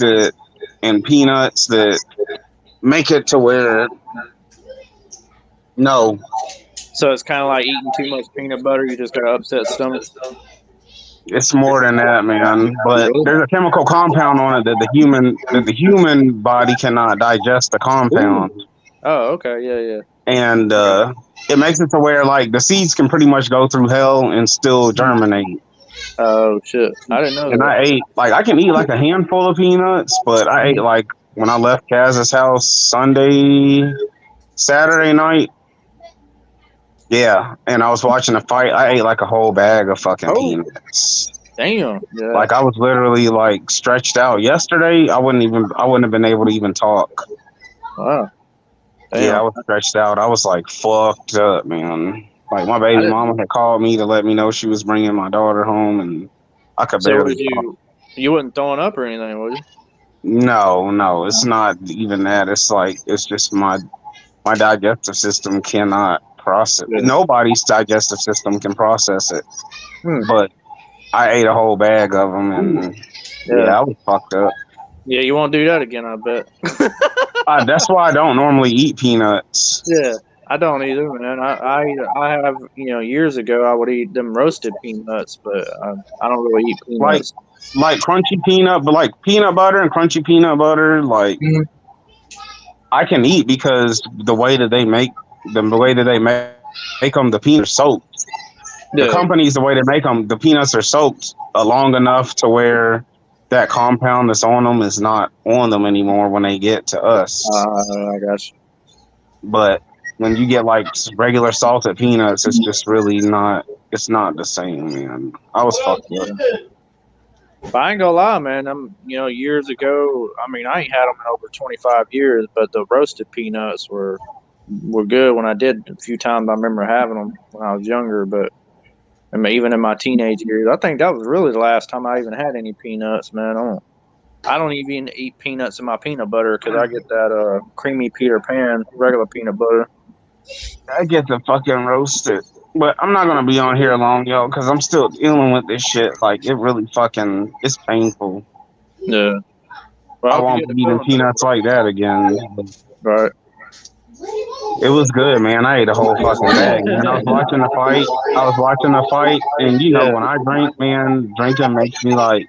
and peanuts that make it to where no. So it's kind of like eating too much peanut butter. You just got an upset stomach. It's more than that, man. But there's a chemical compound on it that the human body cannot digest the compound. Ooh. Oh, okay, yeah. And it makes it to where like the seeds can pretty much go through hell and still germinate. Oh shit, I didn't know. And that. I can eat like a handful of peanuts, but I ate like when I left Kaz's house Saturday night. Yeah, and I was watching a fight. I ate like a whole bag of fucking peanuts. Damn. Yeah. Like I was literally like stretched out. Yesterday, I wouldn't have been able to even talk. Wow. Damn. Yeah, I was stretched out. I was like fucked up, man. Like my baby mama had called me to let me know she was bringing my daughter home, and I could So barely was talk. You wasn't throwing up or anything, was you? No, it's not even that. It's like it's just my digestive system cannot process. Yeah. Nobody's digestive system can process it. Hmm. But I ate a whole bag of them, and Yeah. yeah, I was fucked up. Yeah, you won't do that again, I bet. That's why I don't normally eat peanuts. Yeah, I don't either, man. I have, years ago I would eat them roasted peanuts, but I don't really eat Like peanuts. like crunchy peanut, but like peanut butter and crunchy peanut butter, like Mhm. I can eat because the way that they make them, the peanuts are soaked. The Yeah, companies, the way they make them, the peanuts are soaked long enough to where that compound that's on them is not on them anymore when they get to us. I got you. But when you get like regular salted peanuts, it's just really not. It's not the same, man. I was fucked up. But I ain't gonna lie, man. Years ago, I mean, I ain't had them in over 25 years, but the roasted peanuts were good when I did. A few times I remember having them when I was younger, but I mean, even in my teenage years, I think that was really the last time I even had any peanuts, man. I don't even eat peanuts in my peanut butter because I get that creamy Peter Pan regular peanut butter. I get the fucking roasted. But I'm not gonna be on here long, yo, because I'm still dealing with this shit. Like it really fucking, it's painful. Yeah. Well, I I hope you won't get be the eating feeling better. peanuts like that again. Right. It was good, man. I ate a whole fucking bag, man. I was watching the fight. I was watching the fight, and you know Yeah. when I drink, man, drinking makes me like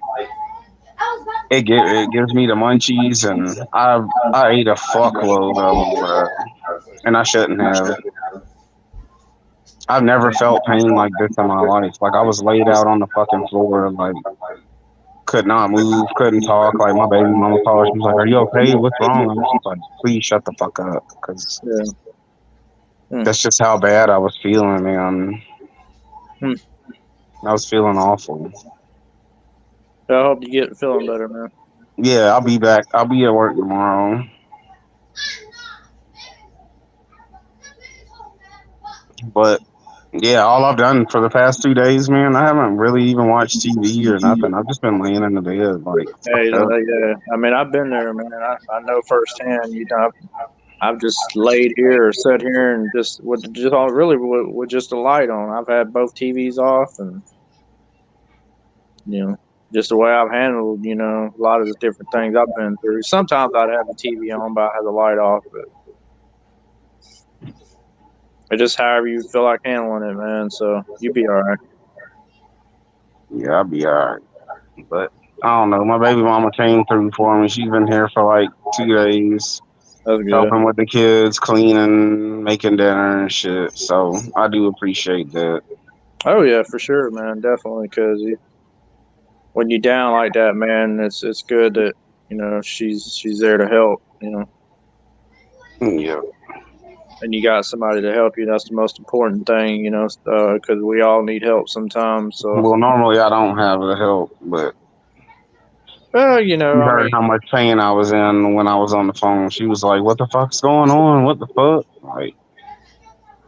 it gives me the munchies, and I ate a fuckload of them, bro. And I shouldn't have. I've never felt pain like this in my life. Like I was laid out on the fucking floor, like could not move, couldn't talk. Like my baby mama called, she was like, "Are you okay? What's wrong?" I was just like, "Please shut the fuck up," because Yeah. Hmm. that's just how bad I was feeling, man. Hmm. I was feeling awful. I hope you get feeling better, man. Yeah, I'll be back. I'll be at work tomorrow. But yeah, all I've done for the past 2 days, man, I haven't really even watched TV or nothing. I've just been laying in the bed, like Hey, fucked up. yeah. I mean, I've been there, man. I know firsthand. I've just laid here or sat here and just just all really with just a light on. I've had both TVs off, and you know, just the way I've handled, a lot of the different things I've been through. Sometimes I'd have the TV on, but I have the light off. But it's just however you feel like handling it, man. So you be all right. Yeah, I'll be alright. But I don't know. My baby mama came through for me. She's been here for like 2 days, That's good. helping with the kids, cleaning, making dinner and shit. So I do appreciate that. Oh yeah, for sure, man. Definitely, because when you're down like that, man, it's good that she's there to help. Yeah. And you got somebody to help you. That's the most important thing, because we all need help sometimes. So, Well, normally I don't have the help, but well, you I heard mean, how much pain I was in when I was on the phone. She was like, "What the fuck's going on? What the fuck?" Like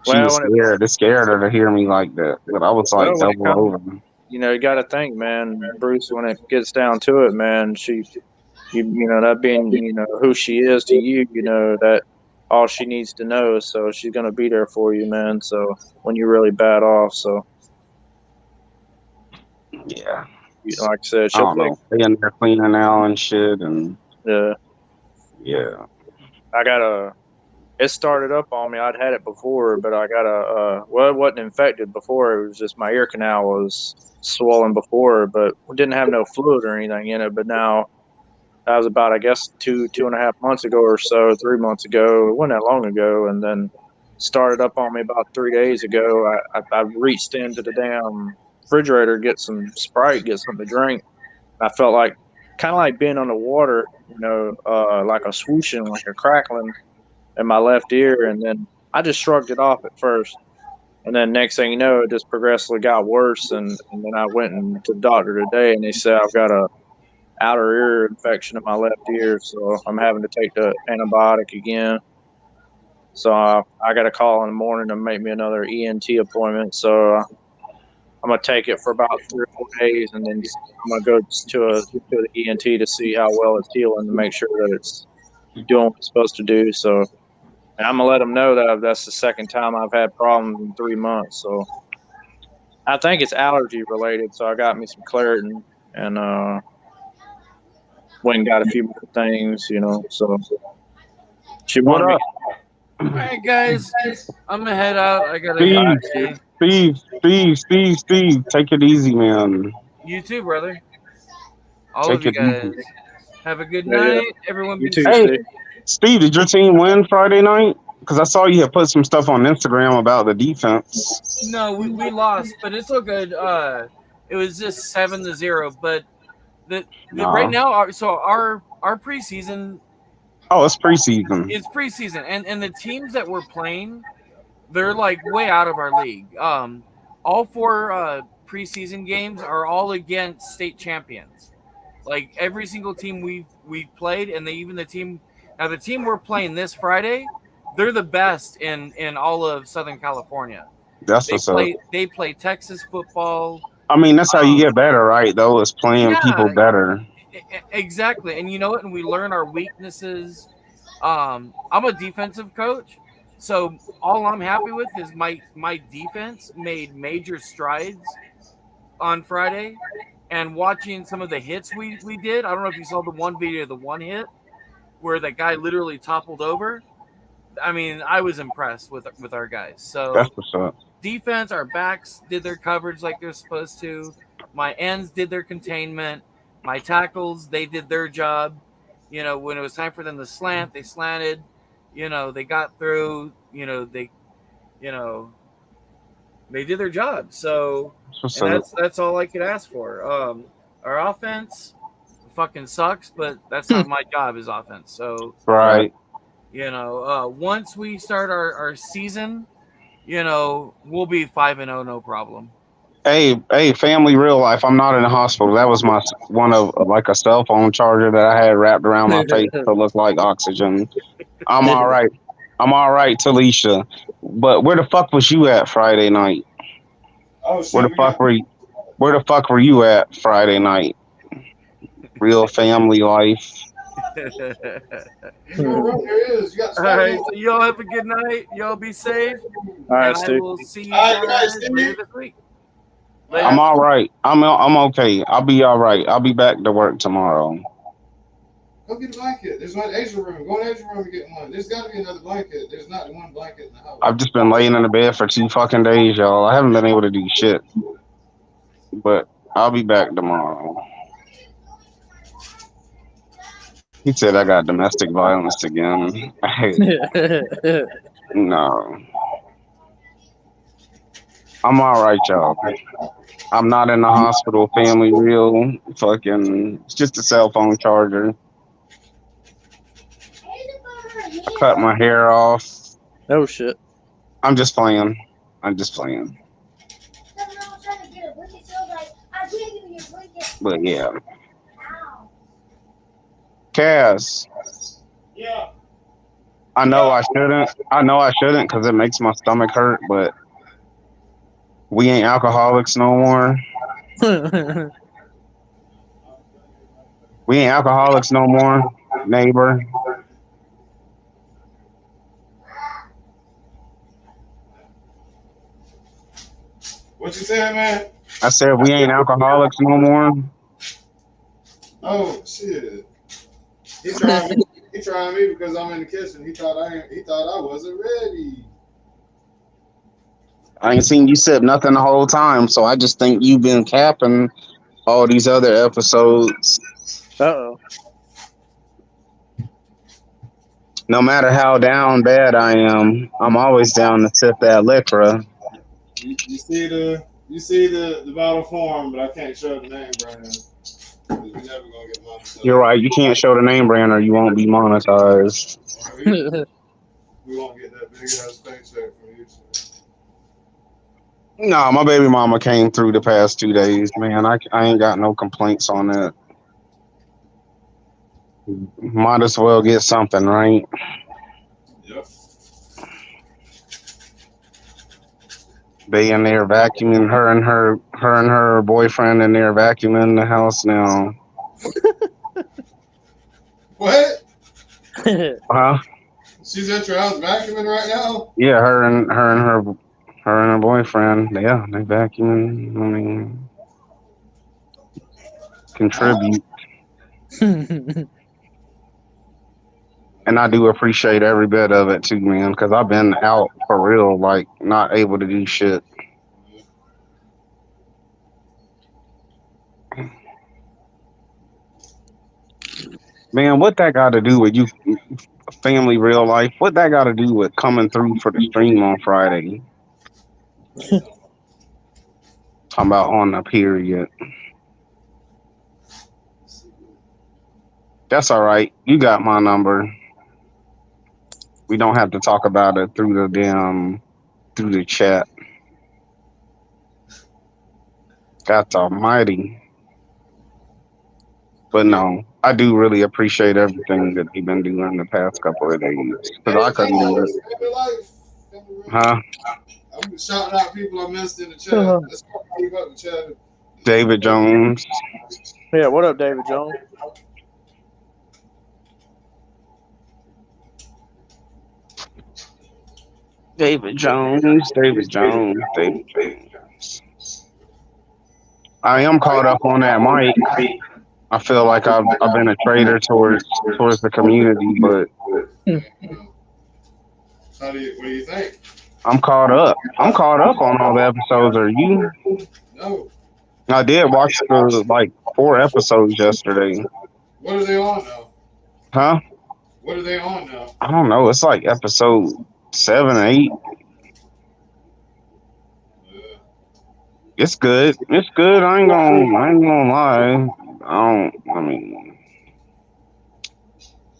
she well, was scared. It scared her to hear me like that. But I was like when it double comes, over. you got to think, man, Bruce. When it gets down to it, man, that being, who she is to you, that all she needs to know. So she's gonna be there for you, man. So when you're really bad off, so Yeah. like I said, I she'll don't take. know. They in there cleaning now and shit, and Uh, yeah. I got a it started up on me. I'd had it before, but I got well, it wasn't infected before. It was just my ear canal was swollen before, but we didn't have no fluid or anything in it. But now that was about, I guess, 2.5 months ago or so, 3 months ago. It wasn't that long ago. And then started up on me about 3 days ago. I reached into the damn refrigerator, get some Sprite, get something to drink. I felt like kind of like being on the water, like a swooshing, like a crackling in my left ear, and then I just shrugged it off at first, and then next thing you know, it just progressively got worse, and then I went to the doctor today, and they said I've got a outer ear infection in my left ear, so I'm having to take the antibiotic again. So I got to call in the morning to make me another ENT appointment. So I'm gonna take it for about 3 or 4 days, and then I'm gonna go to the ENT to see how well it's healing to make sure that it's doing what it's supposed to do. So, and I'm gonna let them know that that's the second time I've had problems in 3 months. So I think it's allergy related. So I got me some Claritin and went and got a few more things, So she What wanted me. up, All right, guys, I'm gonna head out. I gotta hit Steve? the hay. Steve, take it easy, man. You too, brother. All of Take you it easy. guys. Have a good Yeah, night. Everyone you be too, safe. Hey, Steve. Steve, did your team win Friday night? Because I saw you had put some stuff on Instagram about the defense. No, we lost, but it's all good. It was just 7-0. But the right No. now, our preseason Oh, it's preseason. is preseason, and the teams that we're playing, they're like way out of our league. All four preseason games are all against state champions. Like every single team we've played, and even the team we're playing this Friday, they're the best in all of Southern California. That's what's up. They play Texas football. I mean, that's how you Um, get better, right? Though, is playing yeah, people better. exactly. And you know what? And we learn our weaknesses. I'm a defensive coach, so all I'm happy with is my defense made major strides on Friday, and watching some of the hits we did. I don't know if you saw the one video, the one hit where that guy literally toppled over. I mean, I was impressed with our guys. That's So what's up. defense, our backs did their coverage like they're supposed to. My ends did their containment. My tackles, they did their job. When it was time for them to slant, they slanted. They got through. You know, they did their job. So, That's what's and up. that's all I could ask for. Our offense fucking sucks, but that's not my job as offense. So, Right. once we start our season, we'll be 5-0, no problem. Hey, family, real life. I'm not in the hospital. That was my one of like a cell phone charger that I had wrapped around my face to look like oxygen. I'm all right. I'm all right, Talisha. But where the fuck was you at Friday night? Oh Where shit, the we fuck got. were you? Where the fuck were you at Friday night? Real family life. You know what there is. You got to All start right, with. so y'all have a good night. Y'all be safe, All right, and I Steve. will see you All right, good night, guys later Steve. this week. All Later. I'm right. all right. I'm okay. I'll be all right. I'll be back to work tomorrow. Go get a blanket. There's one extra room. Go in the extra room and get one. There's got to be another blanket. There's not one blanket in the house. I've just been laying in the bed for 2 fucking days, y'all. I haven't been able to do shit. But I'll be back tomorrow. He said I got domestic violence again. No. I'm all right, y'all. I'm not in the hospital, family real. Fucking, it's just a cell phone charger. Cut my hair off. Oh shit. I'm just playing. I'm just playing. But yeah. Cass, Yeah. I know I shouldn't. I know I shouldn't because it makes my stomach hurt, but we ain't alcoholics no more. We ain't alcoholics no more, neighbor. What you saying, man? I said we ain't alcoholics no more. Oh shit. He trying me. He trying me because I'm in the kitchen. He thought I. He thought I wasn't ready. I ain't seen you sip nothing the whole time, so I just think you've been capping all these other episodes. Uh-oh. No matter how down bad I am, I'm always down to sip that liquor. You see the bottle form, but I can't show the name brand. We never gonna get monetized. You're right. You can't show the name brand or you won't be monetized. We won't get that big ass paycheck from YouTube. No, my baby mama came through the past 2 days, man. I ain't got no complaints on that. Might as well get something, right? Yep. They in there vacuuming. Her and her boyfriend in there vacuuming the house now. What? Huh? She's at your house vacuuming right now? Yeah, her and her boyfriend. Yeah, they vacuuming. I mean, Huh? contribute. And I do appreciate every bit of it too, man, because I've been out for real, like not able to do shit. Man, what that got to do with you, family, real life? What that got to do with coming through for the stream on Friday? Talking about on the period. That's all right. You got my number. We don't have to talk about it through the chat. That's almighty. But no, I do really appreciate everything that you've been doing the past couple of days because I couldn't do it. Family life. Family real Huh? life. I'm shouting out people I missed in the chat. Let's go keep up the chat. David Jones. Yeah, what up, David Jones? David Jones. David Jones. David Jones. I am caught up on that mic. I feel like I've been a traitor towards the community, but What do you think? I'm caught up. I'm caught up on all the episodes. Are you? No. I did watch the like 4 episodes yesterday. What are they on now? Huh? What are they on now? I don't know. It's like episode 7, 8. It's good. It's good. I ain't gonna lie. I mean,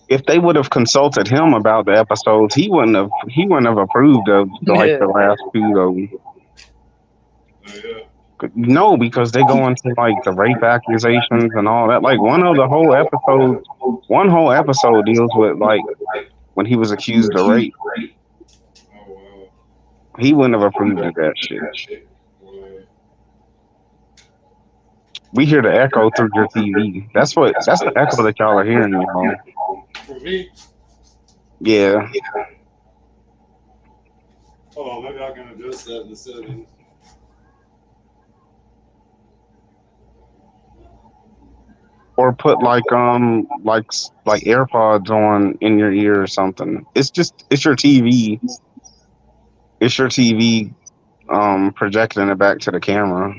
if they would have consulted him about the episodes, he wouldn't have approved of like Yeah. the last two though. Yeah. No, because they go into like the rape accusations and all that. Like one whole episode deals with like when he was accused of rape. Oh wow. He wouldn't have approved of that shit. We hear the echo through your TV. That's the echo that y'all are hearing, y'all. For me? Yeah. Hold on, maybe I can adjust that in the settings. Or put like AirPods on in your ear or something. It's your TV. It's your TV projecting it back to the camera.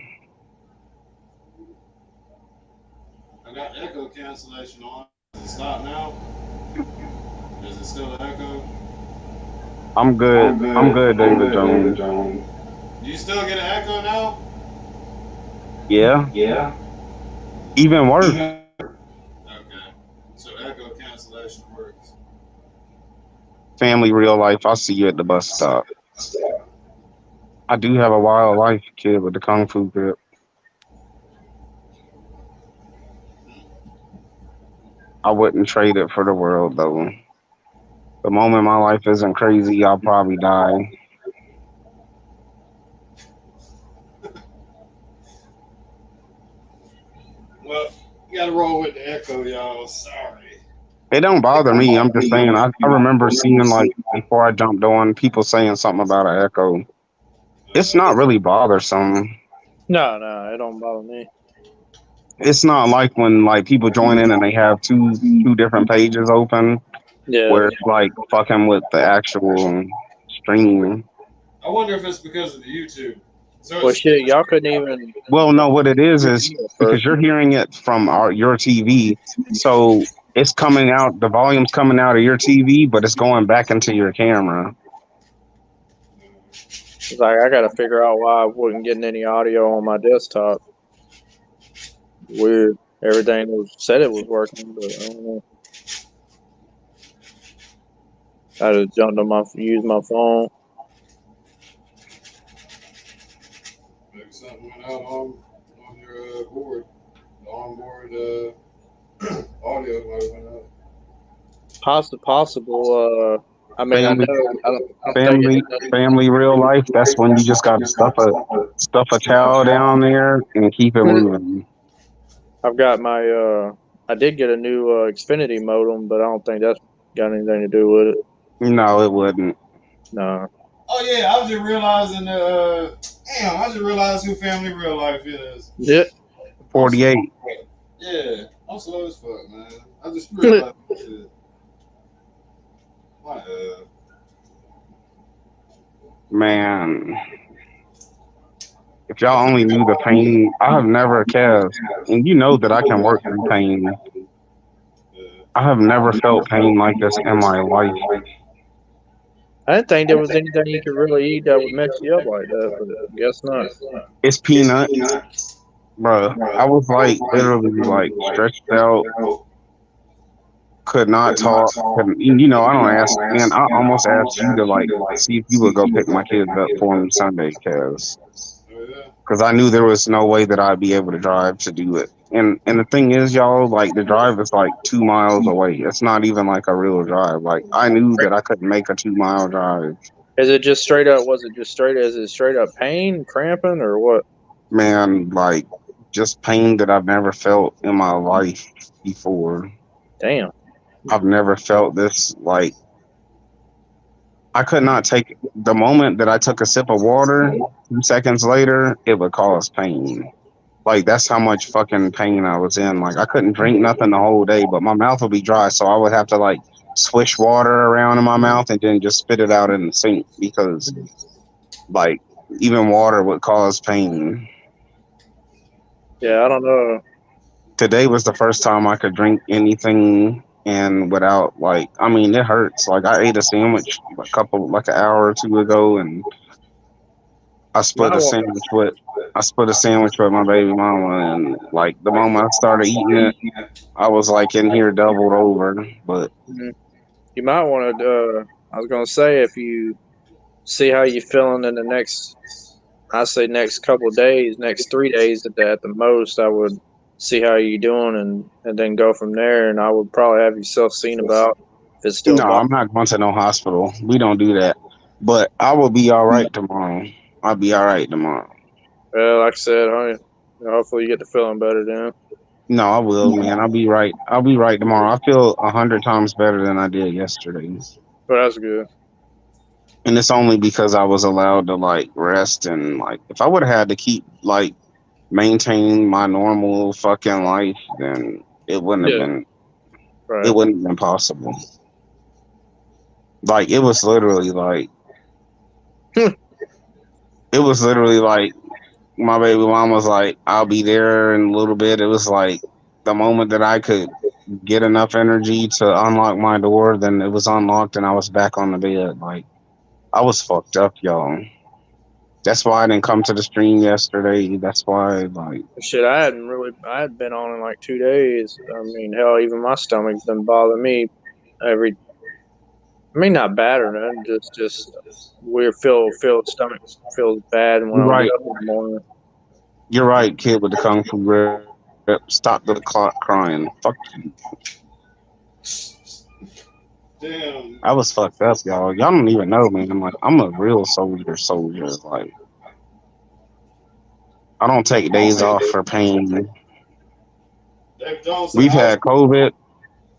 I got echo cancellation on. Does it stop now? Is it still an echo? I'm good. I'm good, David Jones. Do you still get an echo now? Yeah. Even worse. Okay. So echo cancellation works. Family, real life. I'll see you at the bus stop. I do have a wildlife kid with the kung fu grip. I wouldn't trade it for the world though. The moment my life isn't crazy, I'll probably die. Well, you gotta roll with the echo, y'all. Sorry. It don't bother me. I'm just saying. I remember seeing like before I jumped on people saying something about an echo. It's not really bothersome. No, it don't bother me. It's not like when like people join in and they have two different pages open Yeah. where it's like fucking with the actual stream. I wonder if it's because of the YouTube. So Well, it's shit, y'all couldn't even. Well, no, what it is because First. you're hearing it from your TV, so it's coming out. The volume's coming out of your TV, but it's going back into your camera. It's like I got to figure out why I wasn't getting any audio on my desktop. Weird. Everything said it was working, but I don't know. I just jumped on used my phone. maybe something went out on your board. The onboard audio might have went out. Possible. I mean, I family, know I don't think family, family, real life. That's when you just got to stuff a towel down there and keep it moving. I've got my I did get a new Xfinity modem, but I don't think that's got anything to do with it. No, it wouldn't. No. Oh yeah, I was just realizing. Damn, I just realized who Family Real Life is. Yeah. 48. Yeah, I'm slow as fuck, man. I just realized that shit. My Man, if y'all only knew the pain, I have never, Kev, and you know that I can work through pain. I have never felt pain like this in my life. I didn't think there was anything you could really eat that would mess you up like that, but I guess not. It's peanuts, bro. I was like literally like stretched out, could not talk. Couldn't, you know, I don't ask, man. I almost asked you to like see if you would go pick my kids up for them Sunday, Kev, because I knew there was no way that I'd be able to drive to do it. And the thing is, y'all, like the drive is like 2 miles away. It's not even like a real drive. Like I knew that I couldn't make a 2 mile drive. Is it just straight up? Was it just straight? Is it straight up pain, cramping, or what? Man, like just pain that I've never felt in my life before. Damn. I've never felt this. Like I could not take the moment that I took a sip of water. 2 seconds later, it would cause pain. Like that's how much fucking pain I was in. Like I couldn't drink nothing the whole day, but my mouth would be dry, so I would have to like swish water around in my mouth and then just spit it out in the sink because like even water would cause pain. Yeah, I don't know. Today was the first time I could drink anything and without like I mean it hurts. Like I ate a sandwich like an hour or two ago and I split My a one, sandwich with my baby mama and like the moment I started eating it, I was like in here doubled over. But you might want to. I was gonna say if you see how you feeling in the next, I say next couple of days, next 3 days at the most, I would see how you doing and then go from there. And I would probably have yourself seen about if it's still no, bothering. I'm not going to no hospital. We don't do that. But I will be all right tomorrow. I'll be all right tomorrow. Well, like I said, honey, hopefully you get to feeling better then. No, I will, man. I'll be right. I'll be right tomorrow. I feel 100 times better than I did yesterday. But that's good. And it's only because I was allowed to like rest and like if I would have had to keep like maintaining my normal fucking life, then it wouldn't have Yeah, been right. it wouldn't have been possible. Like it was literally like it was literally like my baby mom was like, I'll be there in a little bit. It was like the moment that I could get enough energy to unlock my door, then it was unlocked and I was back on the bed. Like I was fucked up, y'all. That's why I didn't come to the stream yesterday. That's why, like, Shit, I had been on in like 2 days. I mean, hell, even my stomach doesn't bother me every. I mean, not bad or nothing. Just weird. Feel stomach feels bad when you're I get right. up in the morning. You're right, kid with the kung fu grip. Stop the clock crying. Fuck you. damn. I was fucked up, y'all. Y'all don't even know, man. I'm a real soldier. Like, I don't take days off for pain. Dave Jones said We've I was had COVID.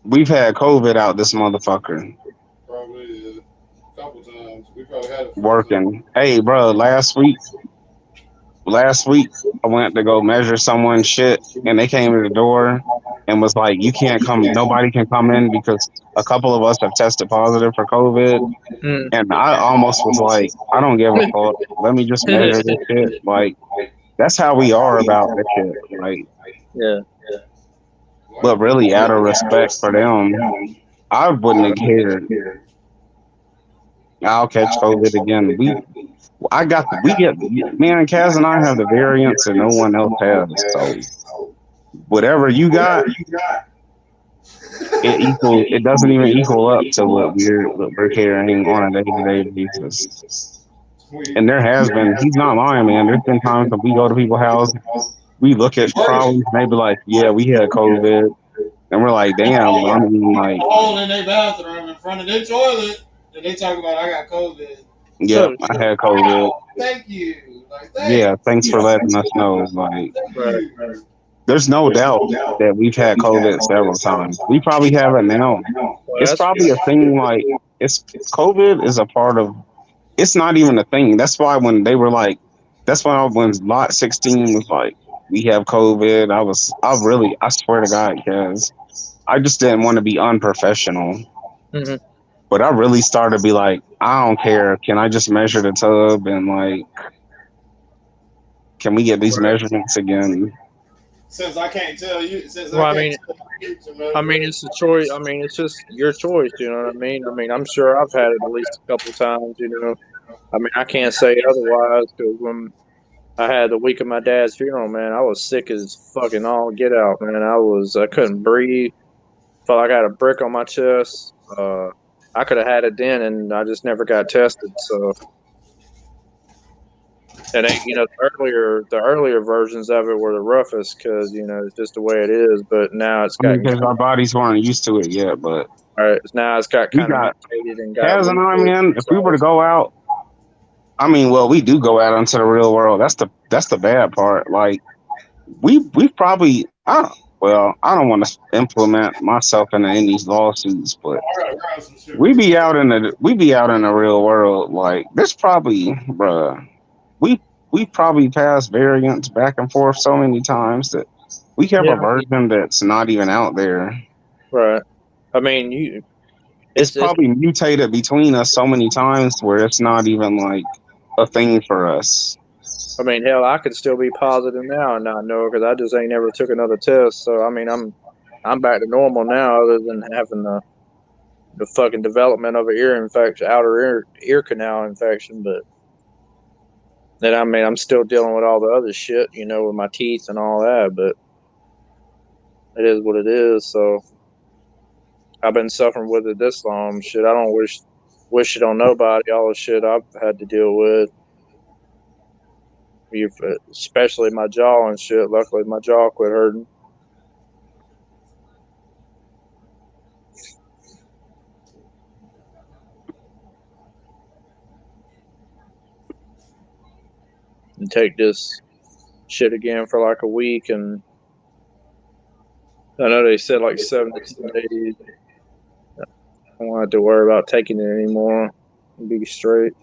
We've had COVID out this motherfucker probably a couple times. We probably had it 4 times. working. Hey, bro, last week I went to go measure someone's shit and they came to the door and was like, you can't come, nobody can come in because a couple of us have tested positive for COVID. Mm. And I almost was like, I don't give a fuck. Let me just measure this shit. Like, that's how we are about this shit. Like, Yeah. but really out of respect for them, I wouldn't have cared. I'll catch COVID again. We get, man, Kaz and I have the variants that no one else has. So whatever you got, it doesn't even equal up to what we're carrying on a day-to-day basis. And there has been, he's not lying, man. There's been times when we go to people's house, we look at problems, and they be like, yeah, we had COVID. And we're like, damn, I mean, like, All in their bathroom in front of their toilet. And they talk about I got COVID. Yep, I had COVID. Wow, thank you. Like, Yeah, thanks for thanks. letting us know. Like, Thank Right. you. there's no doubt that we've had COVID several times. We probably have it now. Well, It's that's probably a thing. Like, it's COVID is a part of. It's not even a thing. That's why when they were like, that's why when Lot 16 was like, we have COVID. I swear to God, because I just didn't want to be unprofessional. Mhm. But I really started to be like, I don't care. Can I just measure the tub and like, can we get these Right. measurements again? Since I can't tell you, since Well, I can't tell you to measure it. it's a choice. It's just your choice. You know what I mean? I'm sure I've had it at least a couple times. You know, I can't say otherwise because when I had the week of my dad's funeral, man, I was sick as fucking all get out, man. I couldn't breathe. Felt like I had a brick on my chest. I could have had it then, and I just never got tested. So, and the earlier versions of it were the roughest because it's just the way it is. But now it's I mean, gotten because our bodies weren't used to it yet, but now it's got we kind of got, mutated and got Kaz and I, weaker. man, if we were to go out, I mean, well, we do go out into the real world. That's the bad part. Like, we probably, I don't want to implement myself in any of these lawsuits, but I gotta grab some shit we real be quick. out in the real world. Like, there's probably, bruh, we probably passed variants back and forth so many times that we have a Yeah, version that's not even out there. right. I mean, you It's it's probably mutated between us so many times where it's not even like a thing for us. I mean, hell, I could still be positive now and not know because I just ain't never took another test. So I mean, I'm back to normal now, other than having the fucking development of an ear infection, outer ear canal infection. But then I mean, I'm still dealing with all the other shit, with my teeth and all that. But it is what it is. So I've been suffering with it this long. Shit, I don't wish it on nobody. All the shit I've had to deal with. Especially my jaw and shit. Luckily, my jaw quit hurting. And take this shit again for like a week, and I know they said like 7 to 10 days. I don't have to worry about taking it anymore. I'll be straight.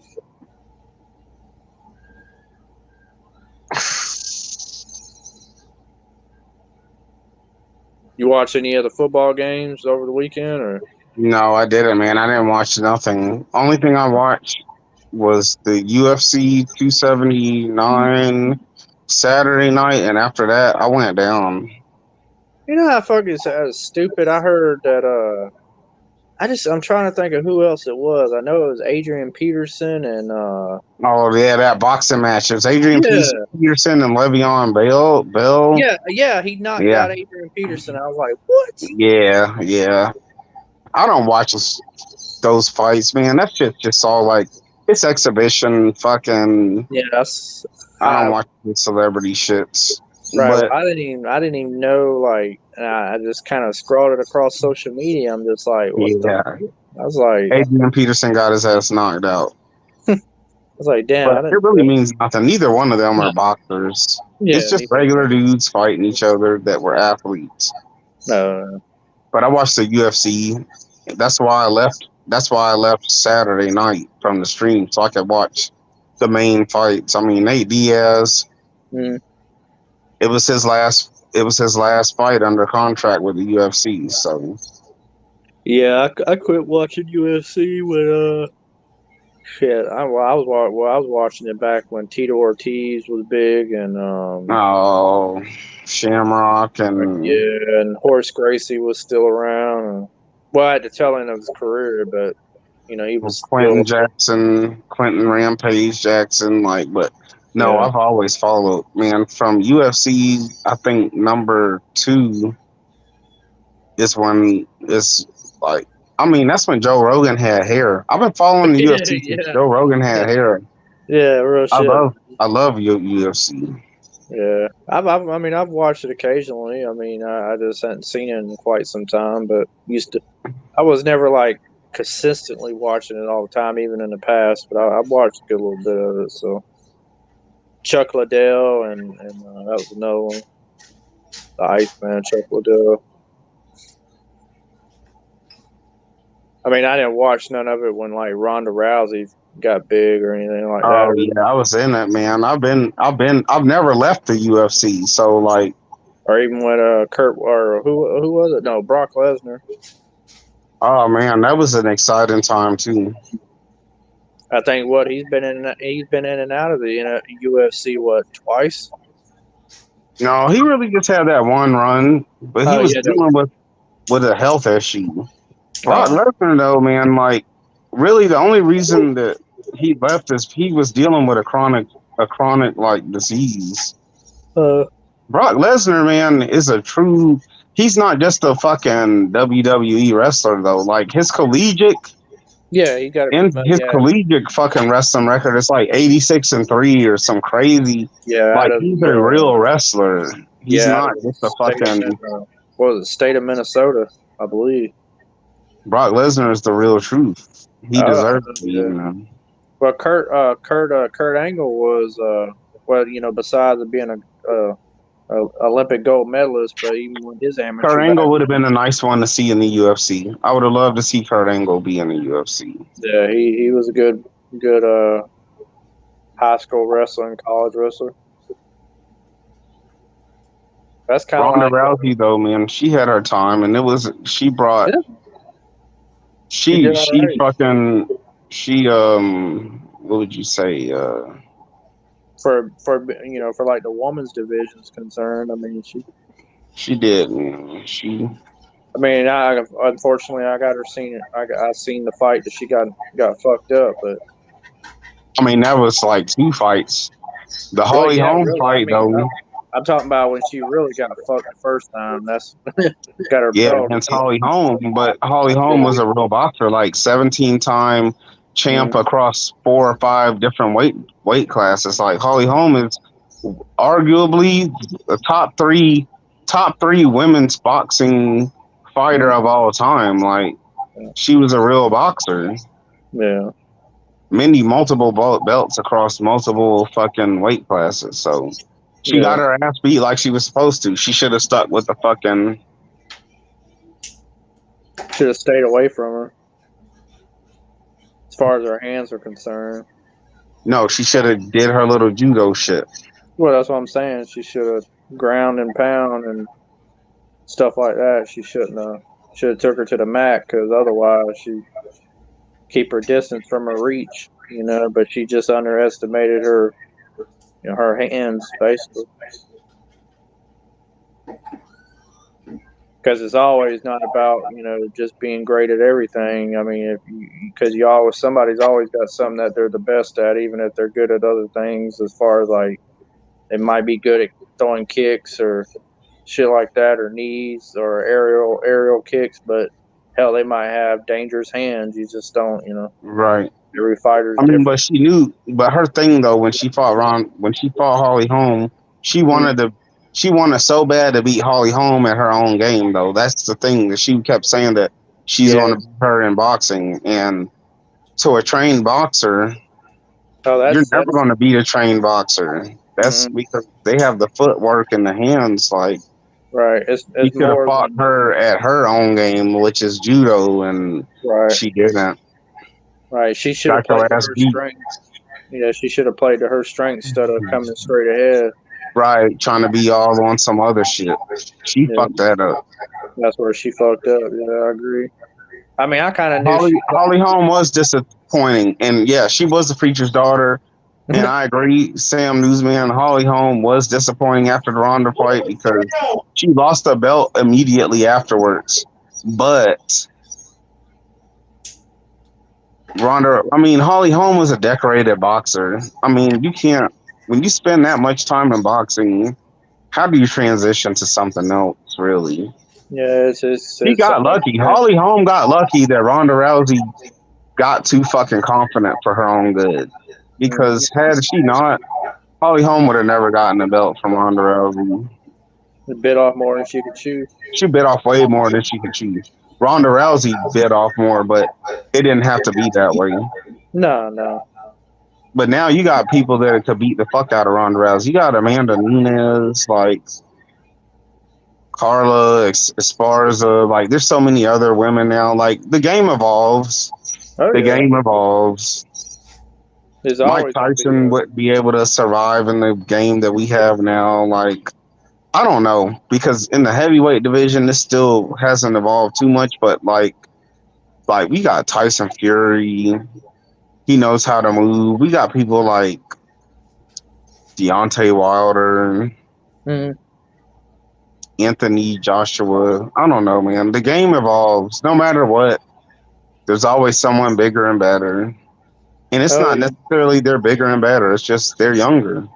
You watch any of the football games over the weekend, or? No, I didn't, man. I didn't watch nothing. Only thing I watched was the UFC 279 Saturday night, and after that, I went down. You know how fucking stupid. I heard that. I'm trying to think of who else it was. I know it was Adrian Peterson and. Oh yeah, that boxing match. It was Adrian Yeah, Peterson and Le'Veon Bell. yeah. He knocked Yeah, out Adrian Peterson. I was like, what? yeah. I don't watch those fights, man. That shit just all like it's exhibition. Fucking, Yeah, that's. I don't watch the celebrity shits. Right. Well, But I didn't even know. Like, I just kind of scrolled it across social media. I'm just like, what the? yeah, I was like, Adrian Peterson got his ass knocked out. damn, But I didn't. it really means nothing. Neither one of them are boxers. It's Yeah, just regular dudes fighting each other that were athletes. no, But I watched the UFC. That's why I left. That's why I left Saturday night from the stream so I could watch the main fights. I mean, Nate Diaz. mm, It was his last. It was his last fight under contract with the UFC. So yeah, I quit watching UFC when shit. I was watching it back when Tito Ortiz was big and oh, Shamrock and yeah, and Horace Gracie was still around. Well, I had to tell him of his career, but he was still Clinton Rampage Jackson. Like, but no, yeah. I've always followed, man. From UFC, I think number 2 is when it's like. I mean, that's when Joe Rogan had hair. I've been following the UFC since Yeah, Joe Rogan had hair. yeah, real shit. I love UFC. Yeah, I've watched it occasionally. I just hadn't seen it in quite some time, but used to. I was never like consistently watching it all the time, even in the past. But I watched a good little bit of it. So Chuck Liddell and that was another one, the Iceman, Chuck Liddell. I mean, I didn't watch none of it when like Ronda Rousey got big or anything like that. Oh yeah, I was in it, man. I've never left the UFC, so like, Or even when Kurt or who was it? No, Brock Lesnar. oh man, that was an exciting time too. I think what he's been in and out of the UFC twice. No, he really just had that one run, but he Oh was yeah, dealing with a health issue. Brock no. Lesnar, though, man, like really the only reason that he left is he was dealing with a chronic like disease. Brock Lesnar, man, is a true. He's not just a fucking WWE wrestler though. Like his collegiate Yeah, he got in his collegiate fucking wrestling record, it's like 86-3 or some crazy. Like he's a real wrestler. He's not just a fucking. What was it? State of Minnesota, I believe. Brock Lesnar is the real truth. He deserves to be, you know. Well, Kurt Angle was well, you know, besides being a Olympic gold medalist, but even with his amateur. Kurt Angle would have been a nice one to see in the UFC. I would have loved to see Kurt Angle be in the UFC. Yeah, he was a good high school wrestler and college wrestler. That's kind of Ronda like Rousey, though, man. She had her time, and it was she brought. Yeah. She fucking what would you say? For you know, for like the women's division is concerned, I mean she did. Man. I mean, unfortunately I got her seen it. I seen the fight that she got fucked up, but I mean that was like 2 fights. The Holly Holm fight, though. I'm talking about when she really got fucked the first time. That's got her. Yeah, against Holly Holm, but Holly Holm was a real boxer, like 17-time champ across 4 or 5 different weight classes. Like Holly Holm is arguably the top three women's boxing fighter of all time. Like she was a real boxer. Yeah. Many multiple belts across multiple fucking weight classes. So she got her ass beat like she was supposed to. She should have stuck with the fucking. Should have stayed away from her. As far as her hands are concerned. No, she should have did her little judo shit. Well, that's what I'm saying. She should have ground and pound and stuff like that. She shouldn't have. Should have took her to the mat, because otherwise she keep her distance from her reach, you know. But she just underestimated her, you know, her hands basically. Because it's always not about, you know, just being great at everything. I mean, because somebody's always got something that they're the best at, even if they're good at other things. As far as like, they might be good at throwing kicks or shit like that, or knees or aerial kicks, but hell, they might have dangerous hands. You just don't, you know. Right. Every fighter's I mean, different. but she knew. But her thing though, when she fought Holly Holm, she wanted so bad to beat Holly Holm at her own game, though. That's the thing that she kept saying, that she's going to beat her in boxing. And to a trained boxer, you're never going to beat a trained boxer. That's because they have the footwork and the hands. Like, right. She could have fought her at her own game, which is judo, and she didn't. Right. She should have played to her strengths. Yeah, she should have played to her strengths instead of coming straight ahead. Right, trying to be all on some other shit. She fucked that up. That's where she fucked up. Yeah, I agree. I mean, I kind of knew Holly Holm was disappointing, and yeah, she was the preacher's daughter. And I agree, Sam Newsman, Holly Holm was disappointing after the Ronda fight because she lost the belt immediately afterwards. But Holly Holm was a decorated boxer. I mean, you can't. When you spend that much time in boxing, how do you transition to something else, really? Yeah, she got lucky. Holly Holm got lucky that Ronda Rousey got too fucking confident for her own good. Because had she not, Holly Holm would have never gotten the belt from Ronda Rousey. She bit off more than she could chew. She bit off way more than she could chew. Ronda Rousey bit off more, but it didn't have to be that way. No. But now you got people that could beat the fuck out of Ronda Rousey. You got Amanda Nunes, like Carla Esparza. Like, there's so many other women now. Like, the game evolves. Oh The yeah, game evolves. there's Mike always gonna be. Tyson would be able to survive in the game that we have now. Like, I don't know, because in the heavyweight division, this still hasn't evolved too much. But like we got Tyson Fury. He knows how to move. We got people like Deontay Wilder, Mhm. Anthony Joshua. I don't know, man. The game evolves. No matter what, there's always someone bigger and better. And it's Oh not yeah. necessarily they're bigger and better. It's just they're younger.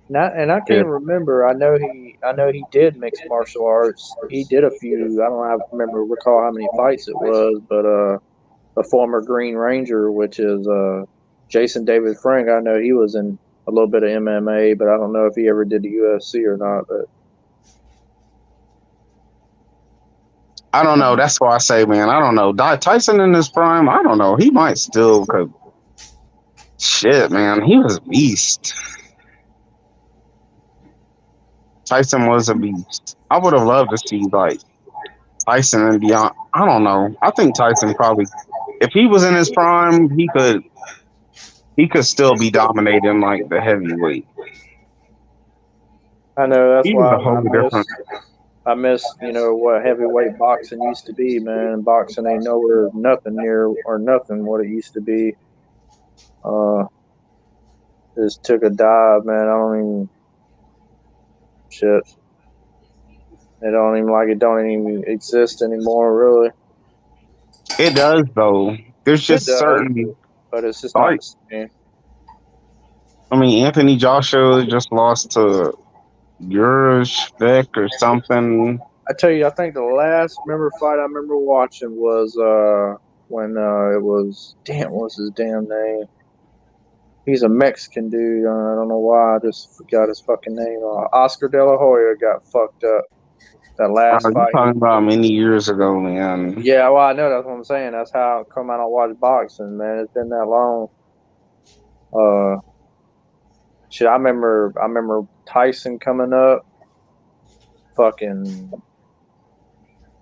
And I Yeah. can't remember. I know he did mixed martial arts. He did a few. I don't have recall how many fights it was, but a former Green Ranger, which is Jason David Frank. I know he was in a little bit of MMA, but I don't know if he ever did the UFC or not. But I don't know. That's why I say, man, I don't know. Tyson in his prime, I don't know. He might still could. Shit, man, he was a beast. Tyson was a beast. I would have loved to see like Tyson and Deion. I don't know. I think Tyson probably, if he was in his prime, he could still be dominating like the heavyweight. I know that's He was why a whole different. I miss what heavyweight boxing used to be, man. Boxing ain't nowhere nothing near or nothing what it used to be. Just took a dive, man. I don't even shit. It don't even like it don't even exist anymore, really. It does though. There's It just does, certain but it's just not like. the same. I mean, Anthony Joshua just lost to Urishvik or something. I tell you, I think the last fight I remember watching was when it was what's his damn name? He's a Mexican dude. I don't know why I just forgot his fucking name. Oscar De La Hoya got fucked up that last You fight. talking about many years ago, man? Yeah, well, I know that's what I'm saying. That's how come I don't watch boxing, man. It's been that long. Shit, I remember Tyson coming up. Fucking,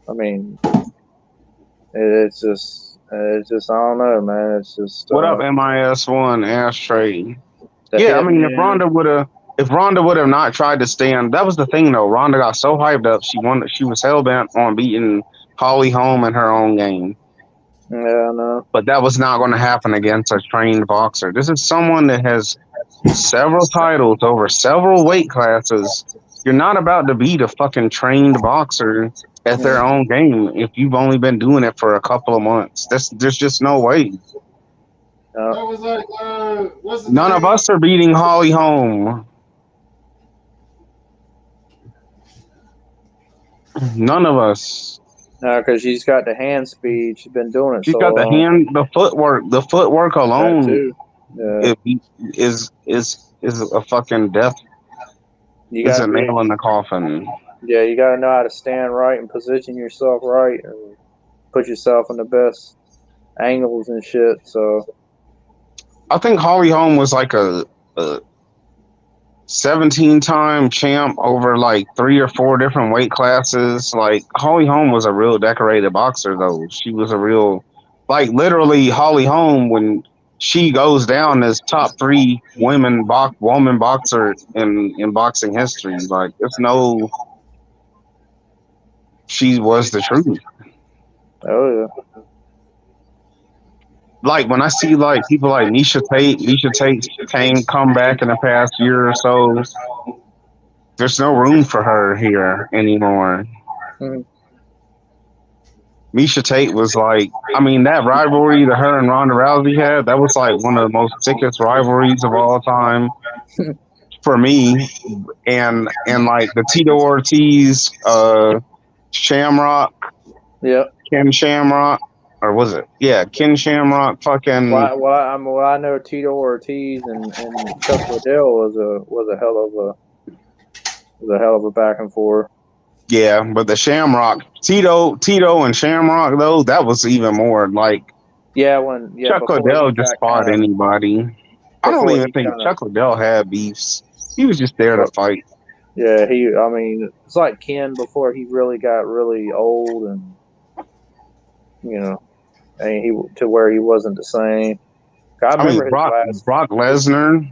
I mean, it's just I don't know, man. It's just What up, MIS1 Ashtray? the Yeah, I hit mean, man. if Ronda would have not tried to stand, that was the thing though. Ronda got so hyped up, she was hell bent on beating Holly Holm in her own game. Yeah, I know. But that was not going to happen against a trained boxer. This is someone that has several titles over several weight classes. You're not about to beat a fucking trained boxer at their own game if you've only been doing it for a couple of months. There's just no way. That was like, what's the None of name? us are beating Holly Holm. None of us. No, because she's got the hand speed. She's been doing it She's so got long. the footwork. The footwork That alone too. Yeah. is a fucking death. You Is gotta a nail in the coffin. Yeah, you gotta know how to stand right and position yourself right and put yourself in the best angles and shit. So I think Holly Holm was like a 17-time champ over like 3 or 4 different weight classes. Like, Holly Holm was a real decorated boxer though. She was a real, like, literally Holly Holm, when she goes down as top 3 woman boxer in boxing history. Like, she was the truth. oh yeah. Like, when I see like people like Misha Tate came come back in the past year or so, there's no room for her here anymore. Mhm. Misha Tate was like, I mean, that rivalry that her and Ronda Rousey had, that was like one of the most sickest rivalries of all time for me. And like the Tito Ortiz, Shamrock, Yep. Ken Shamrock, or was it? Yeah, Ken Shamrock, fucking. Well, I know Tito Ortiz and Chuck Liddell was a hell of a back and forth. Yeah, but the Shamrock, Tito and Shamrock though, that was even more like Yeah, Chuck before he Liddell just got fought kind of anybody. I don't before even he think kind of Chuck Liddell had beefs. He was just there to fight. yeah I mean it's like Ken before he really got really old and you know and he to where he wasn't the same. I I mean remember his last. Brock Lesnar,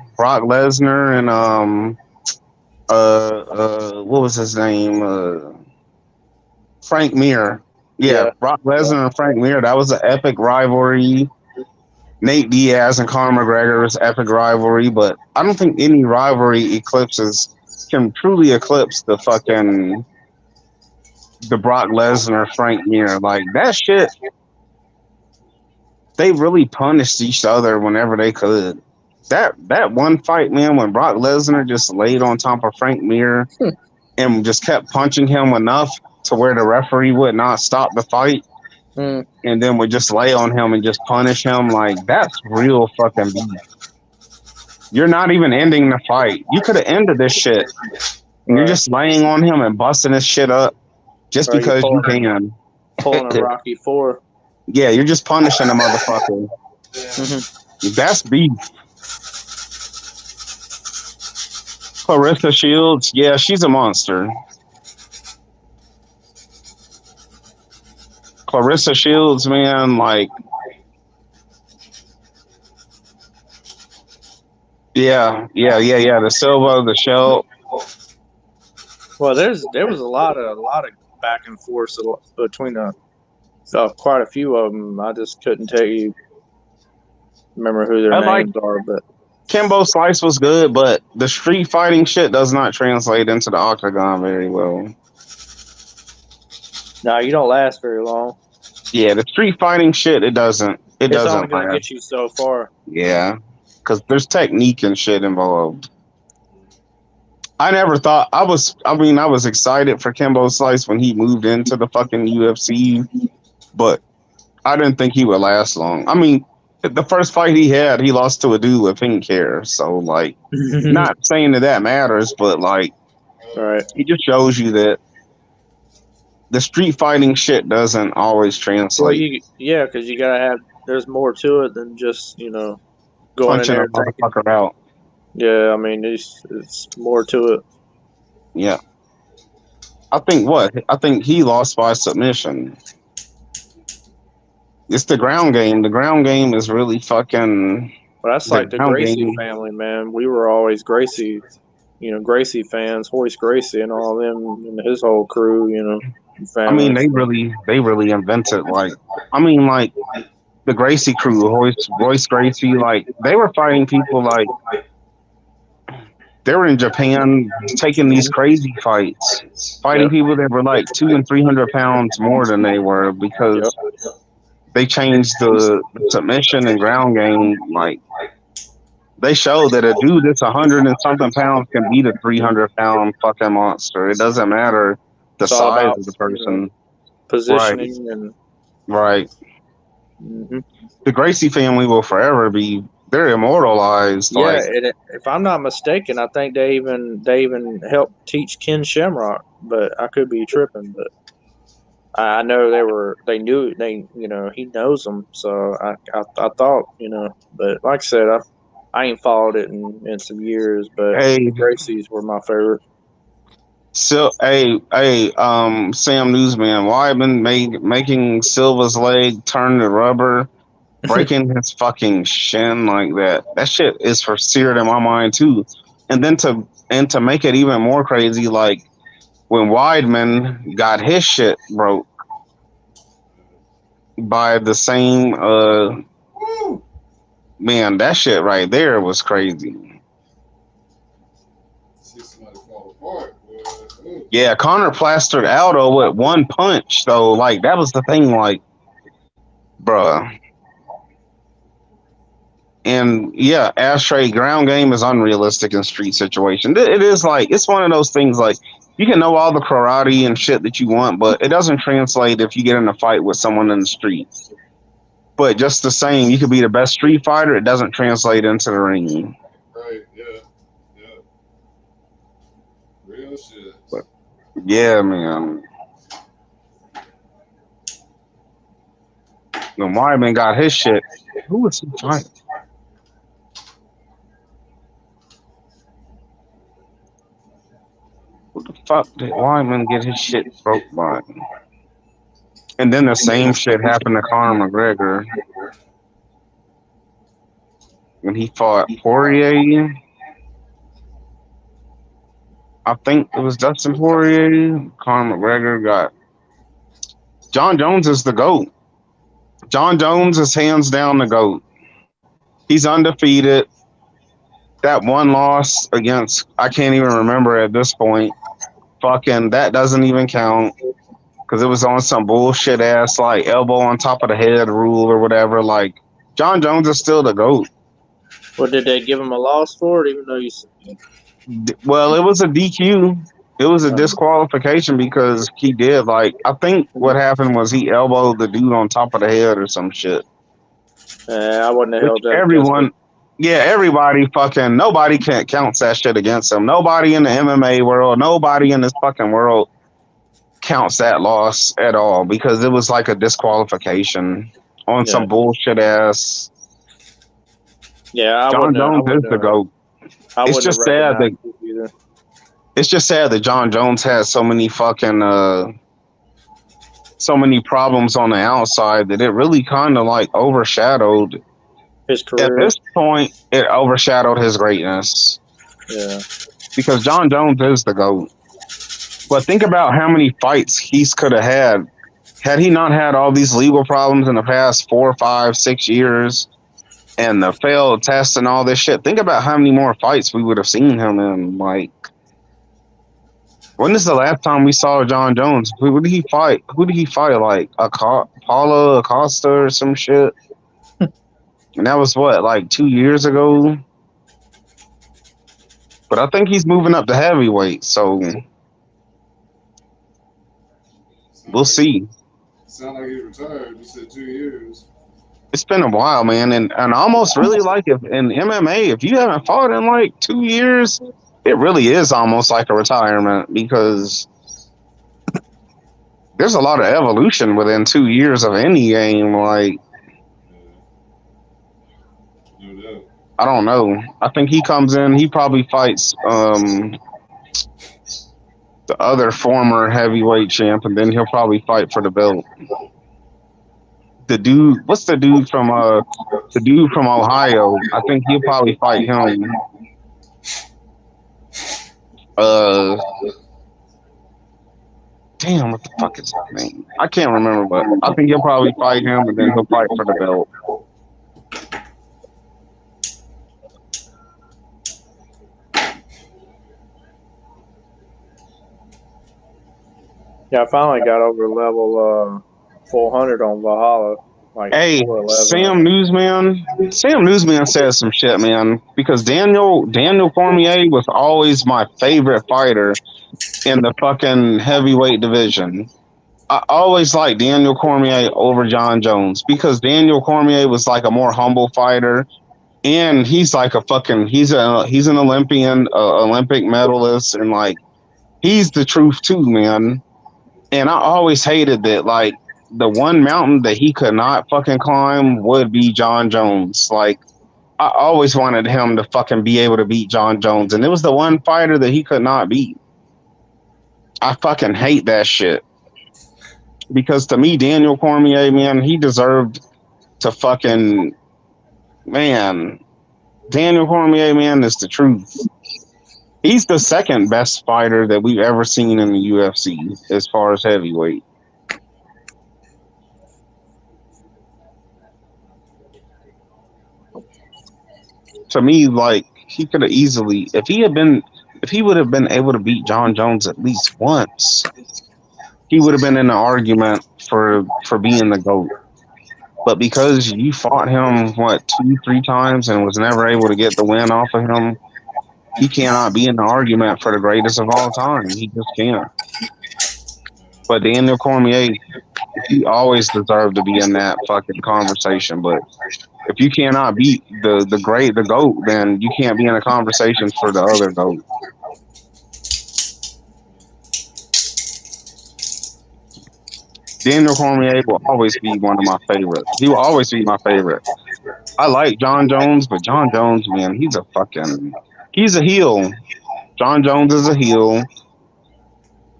and what was his name? Frank Mir. Yeah, Yeah, Brock Lesnar and Frank Mir. That was an epic rivalry. Nate Diaz and Conor McGregor was epic rivalry, but I don't think any rivalry can truly eclipse the Brock Lesnar Frank Mir. Like that shit, they really punished each other whenever they could. That one fight, man, when Brock Lesnar just laid on top of Frank Mir and just kept punching him enough to where the referee would not stop the fight, and then would just lay on him and just punish him. Like that's real fucking beef. You're not even ending the fight. You could have ended this shit. And you're just laying on him and busting his shit up just or you because you can. pulling a Rocky 4. Yeah, you're just punishing a motherfucker. That's beef. Clarissa Shields, yeah, she's a monster. Clarissa Shields, man, like, yeah. The Silva, the Shell. Well, there was a lot of back and forth between quite a few of them. I just couldn't tell you remember who their names are, but Kimbo Slice was good, but the street fighting shit does not translate into the octagon very well. No, you don't last very long. Yeah, the street fighting shit, it doesn't. It's only gonna get you so far. Yeah, because there's technique and shit involved. I never thought I was excited for Kimbo Slice when he moved into the fucking UFC, but I didn't think he would last long. I mean, the first fight he had, he lost to a dude with pink hair. So, like, not saying that matters, but, like, he just shows you that the street fighting shit doesn't always translate. Well, because you gotta have. There's more to it than just going punching in there a motherfucker out. Yeah, I mean, it's more to it. Yeah. I think he lost by submission. It's the ground game. The ground game is really fucking. Well, that's like the Gracie family, man. We were always Gracie, Gracie fans, Hoist Gracie, and all of them, and his whole crew, I mean, they really invented like the Gracie crew, Royce Gracie, like they were fighting people like they were in Japan taking these crazy fights, fighting people that were like 200 and 300 pounds more than they were because they changed the submission and ground game. Like they showed that a dude that's 100 and something pounds can beat a 300-pound fucking monster. It doesn't matter the size of the person, positioning, and right. Mm-hmm. The Gracie family will forever be. They're immortalized. Yeah, and if I'm not mistaken, I think they even helped teach Ken Shamrock, but I could be tripping. But I know they knew he knows them, so I thought but like I said, I ain't followed it in some years, but the Gracies were my favorite. So, Sam Newsman, Weidman making Silva's leg turn to rubber, breaking his fucking shin like that. That shit is for seared in my mind too. And then to make it even more crazy, like when Weidman got his shit broke by the same man, that shit right there was crazy. Yeah, Connor plastered Aldo with one punch, though. Like that was the thing, like, bruh. And yeah, Ashtray ground game is unrealistic in street situation. It is like it's one of those things like you can know all the karate and shit that you want, but it doesn't translate if you get in a fight with someone in the street. But just the same, you could be the best street fighter, it doesn't translate into the ring. Right, yeah. Real shit. Yeah, man. The Wyman got his shit. Who was he fighting? Who the fuck did Wyman get his shit broke by? And then the same shit happened to Conor McGregor when he fought Poirier. I think it was Dustin Poirier. Conor McGregor got. John Jones is the GOAT. John Jones is hands down the GOAT. He's undefeated. That one loss against, I can't even remember at this point. Fucking, that doesn't even count. Because it was on some bullshit ass, like, elbow on top of the head rule or whatever. Like, John Jones is still the GOAT. Well, did they give him a loss for it, even though you? Well, it was a DQ. It was a disqualification because he did, like, I think what happened was he elbowed the dude on top of the head or some shit. I wouldn't have held that. Everyone, yeah, everybody fucking, nobody counts that shit against him. Nobody in the MMA world, nobody in this fucking world counts that loss at all because it was like a disqualification on some bullshit ass. Yeah, John Jones is the GOAT. It's just sad that it's just sad that John Jones has so many fucking so many problems on the outside that it really kind of like overshadowed his career. At this point, it overshadowed his greatness. Yeah, because John Jones is the GOAT. But think about how many fights he could have had he not had all these legal problems in the past 4, 5, 6 years. And the failed tests and all this shit. Think about how many more fights we would have seen him in. Like, when is the last time we saw John Jones? Who did he fight? Who did he fight? Like Paulo Acosta or some shit? And that was what, like 2 years ago? But I think he's moving up to heavyweight, so we'll see. Sound like he retired. You said 2 years. It's been a while, man, and almost really like if in MMA, if you haven't fought in like 2 years, it really is almost like a retirement because there's a lot of evolution within 2 years of any game. Like, I don't know. I think he comes in, he probably fights the other former heavyweight champ, and then he'll probably fight for the belt. The dude, what's the dude from Ohio? I think he'll probably fight him. Damn, what the fuck is his name? I can't remember, but I think he'll probably fight him, and then he'll fight for the belt. Yeah, I finally got over level 400 on Valhalla. Like, hey, Sam Newsman says some shit, man. Because Daniel Cormier was always my favorite fighter in the fucking heavyweight division. I always liked Daniel Cormier over John Jones because Daniel Cormier was like a more humble fighter, and he's like he's an Olympian, Olympic medalist, and like he's the truth too, man. And I always hated that, like, the one mountain that he could not fucking climb would be John Jones. Like, I always wanted him to fucking be able to beat John Jones. And it was the one fighter that he could not beat. I fucking hate that shit. Because to me, Daniel Cormier, man, he deserved to fucking... Man, Daniel Cormier, man, is the truth. He's the second best fighter that we've ever seen in the UFC as far as heavyweight. To me, like, he could have easily, if he would have been able to beat John Jones at least once, he would have been in the argument for being the GOAT. But because you fought him, 2, 3 times and was never able to get the win off of him, he cannot be in the argument for the greatest of all time. He just can't. But Daniel Cormier, he always deserved to be in that fucking conversation. But if you cannot beat the GOAT, then you can't be in a conversation for the other GOAT. Daniel Cormier will always be one of my favorites. He will always be my favorite. I like John Jones, but John Jones, man, he's a heel. John Jones is a heel.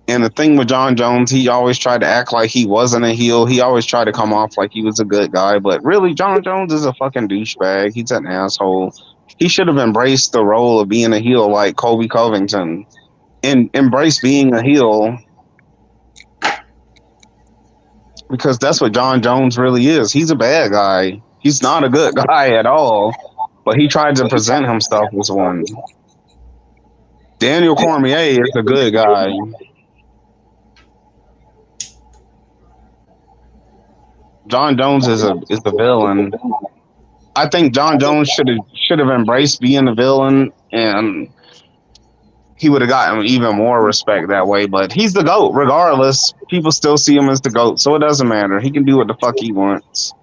And the thing with John Jones, he always tried to act like he wasn't a heel. He always tried to come off like he was a good guy. But really, John Jones is a fucking douchebag. He's an asshole. He should have embraced the role of being a heel like Colby Covington and embrace being a heel because that's what John Jones really is. He's a bad guy. He's not a good guy at all, but he tried to present himself as one. Daniel Cormier is a good guy. John Jones is the villain. I think John Jones should have embraced being a villain, and he would have gotten even more respect that way. But he's the GOAT, regardless. People still see him as the GOAT, so it doesn't matter. He can do what the fuck he wants.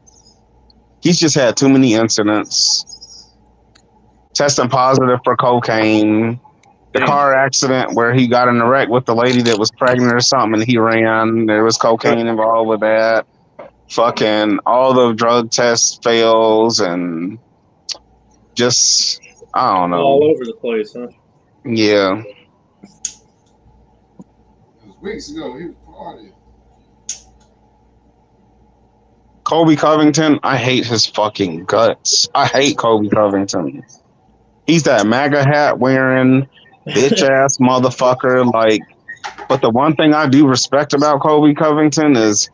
He's just had too many incidents. Testing positive for cocaine. The car accident where he got in a wreck with the lady that was pregnant or something, and he ran. There was cocaine involved with that. Fucking all the drug tests fails and just I don't know. All over the place, huh? Yeah. It was weeks ago. He was partying. Colby Covington, I hate his fucking guts. I hate Colby Covington. He's that MAGA hat wearing bitch ass motherfucker. Like, but the one thing I do respect about Colby Covington is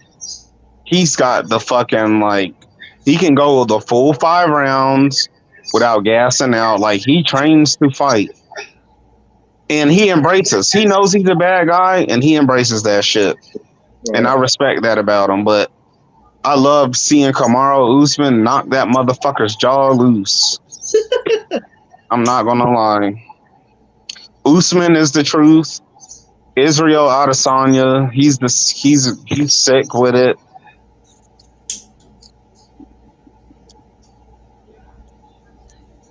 he's got the fucking, like, he can go the full 5 rounds without gassing out. Like, he trains to fight. And he embraces. He knows he's a bad guy, and he embraces that shit. Right. And I respect that about him. But I love seeing Kamaru Usman knock that motherfucker's jaw loose. I'm not going to lie. Usman is the truth. Israel Adesanya, he's sick with it.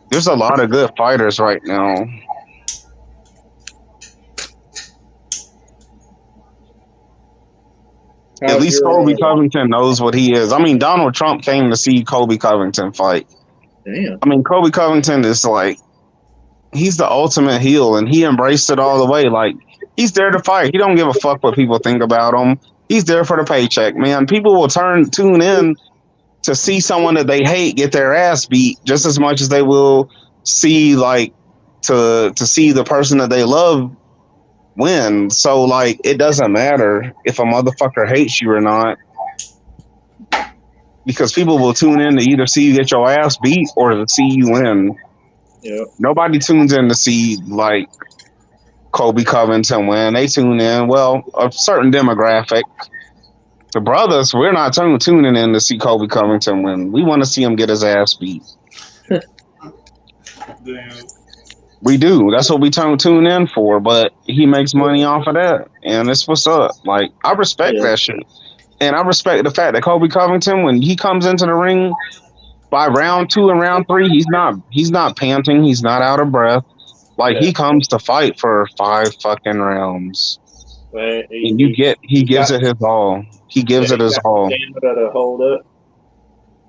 There's a lot of good fighters right now. At least Colby Covington knows what he is. I mean, Donald Trump came to see Colby Covington fight. Damn. I mean, Colby Covington is like, he's the ultimate heel, and he embraced it all the way. Like, he's there to fight. He don't give a fuck what people think about him. He's there for the paycheck, man. People will tune in to see someone that they hate get their ass beat just as much as they will see, like, to see the person that they love win. So, like, it doesn't matter if a motherfucker hates you or not, because people will tune in to either see you get your ass beat or to see you win. Yeah. Nobody tunes in to see, like, Colby Covington win. They tune in, well, a certain demographic. The brothers, we're not tuning in to see Colby Covington win. We want to see him get his ass beat. Damn. We do. That's what we tune in for. But he makes money off of that, and it's what's up. Like, I respect that shit, and I respect the fact that Colby Covington, when he comes into the ring, by round 2 and round 3, he's not panting. He's not out of breath. Like, he comes to fight for 5 fucking rounds. Right. And he gives it his all. He gives it his all. To hold up.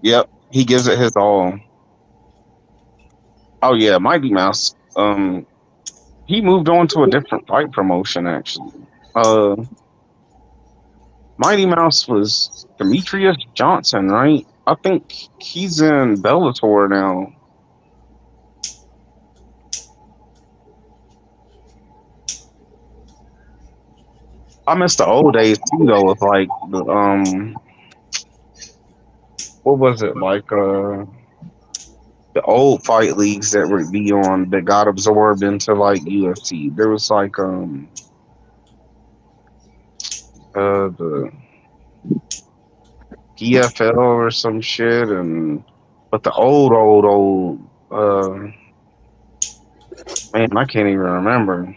Yep, he gives it his all. Oh yeah, Mighty Mouse. He moved on to a different fight promotion actually. Mighty Mouse was Demetrius Johnson, right? I think he's in Bellator now. I miss the old days too, though, with like the what was it, like the old fight leagues that would be on that got absorbed into like UFC. There was like the PFL or some shit, but the old man, I can't even remember.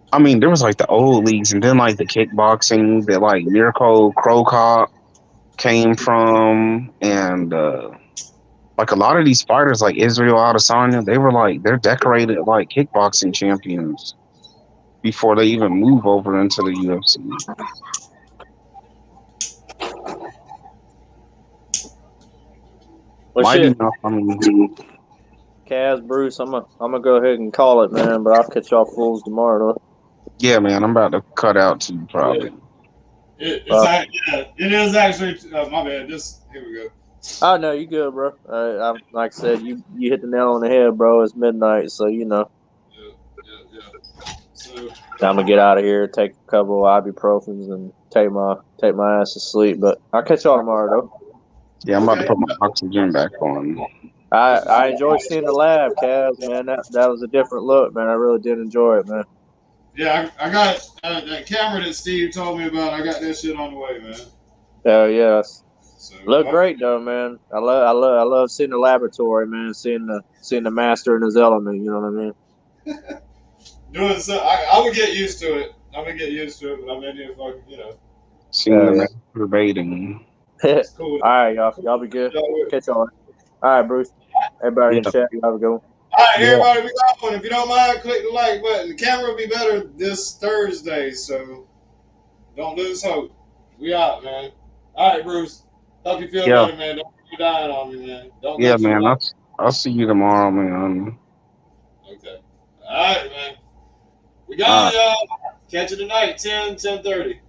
I mean, there was like the old leagues, and then like the kickboxing that like Mirko Krokop came from, and like a lot of these fighters, like Israel Adesanya, they're decorated like kickboxing champions before they even move over into the UFC. Well, Mighty shit, enough. I mean, Kaz, Bruce, I'm gonna go ahead and call it, man. But I'll catch y'all fools tomorrow. Though. yeah, man. I'm about to cut out too, Yeah. probably. It is actually. My bad. Just here we go. Oh no, you good, bro. Like I said, you hit the nail on the head, bro. It's midnight, so you know. Yeah. So I'm gonna get out of here, take a couple of ibuprofens, and take my ass to sleep. But I'll catch y'all tomorrow, though. Yeah, I'm about to okay. put my oxygen back on. I enjoyed seeing the lab, Cavs, man. That was a different look, man. I really did enjoy it, man. Yeah, I got that camera that Steve told me about. I got that shit on the way, man. Hell yes. So Look great though, man. I love seeing the laboratory, man. Seeing the master in his element. You know what I mean? doing so. I'm gonna get used to it. I'm gonna get used to it, but I'm in here fucking, Seeing the masturbating. Yeah. it's cool. All right, y'all. Cool. Y'all be good. Y'all with it. Catch y'all. All right, Bruce. Everybody in Yeah, chat, you have a good one. All right, yeah, everybody, we got one. If you don't mind, click the like button. The camera will be better this Thursday, so don't lose hope. We out, man. All right, Bruce. Hope you feel yeah, better, man. Don't be dying on me, man. Don't go yeah, too man. long. I'll see you tomorrow, man. Okay. All right, man. We All got right. y'all. Catch you tonight, 10:30.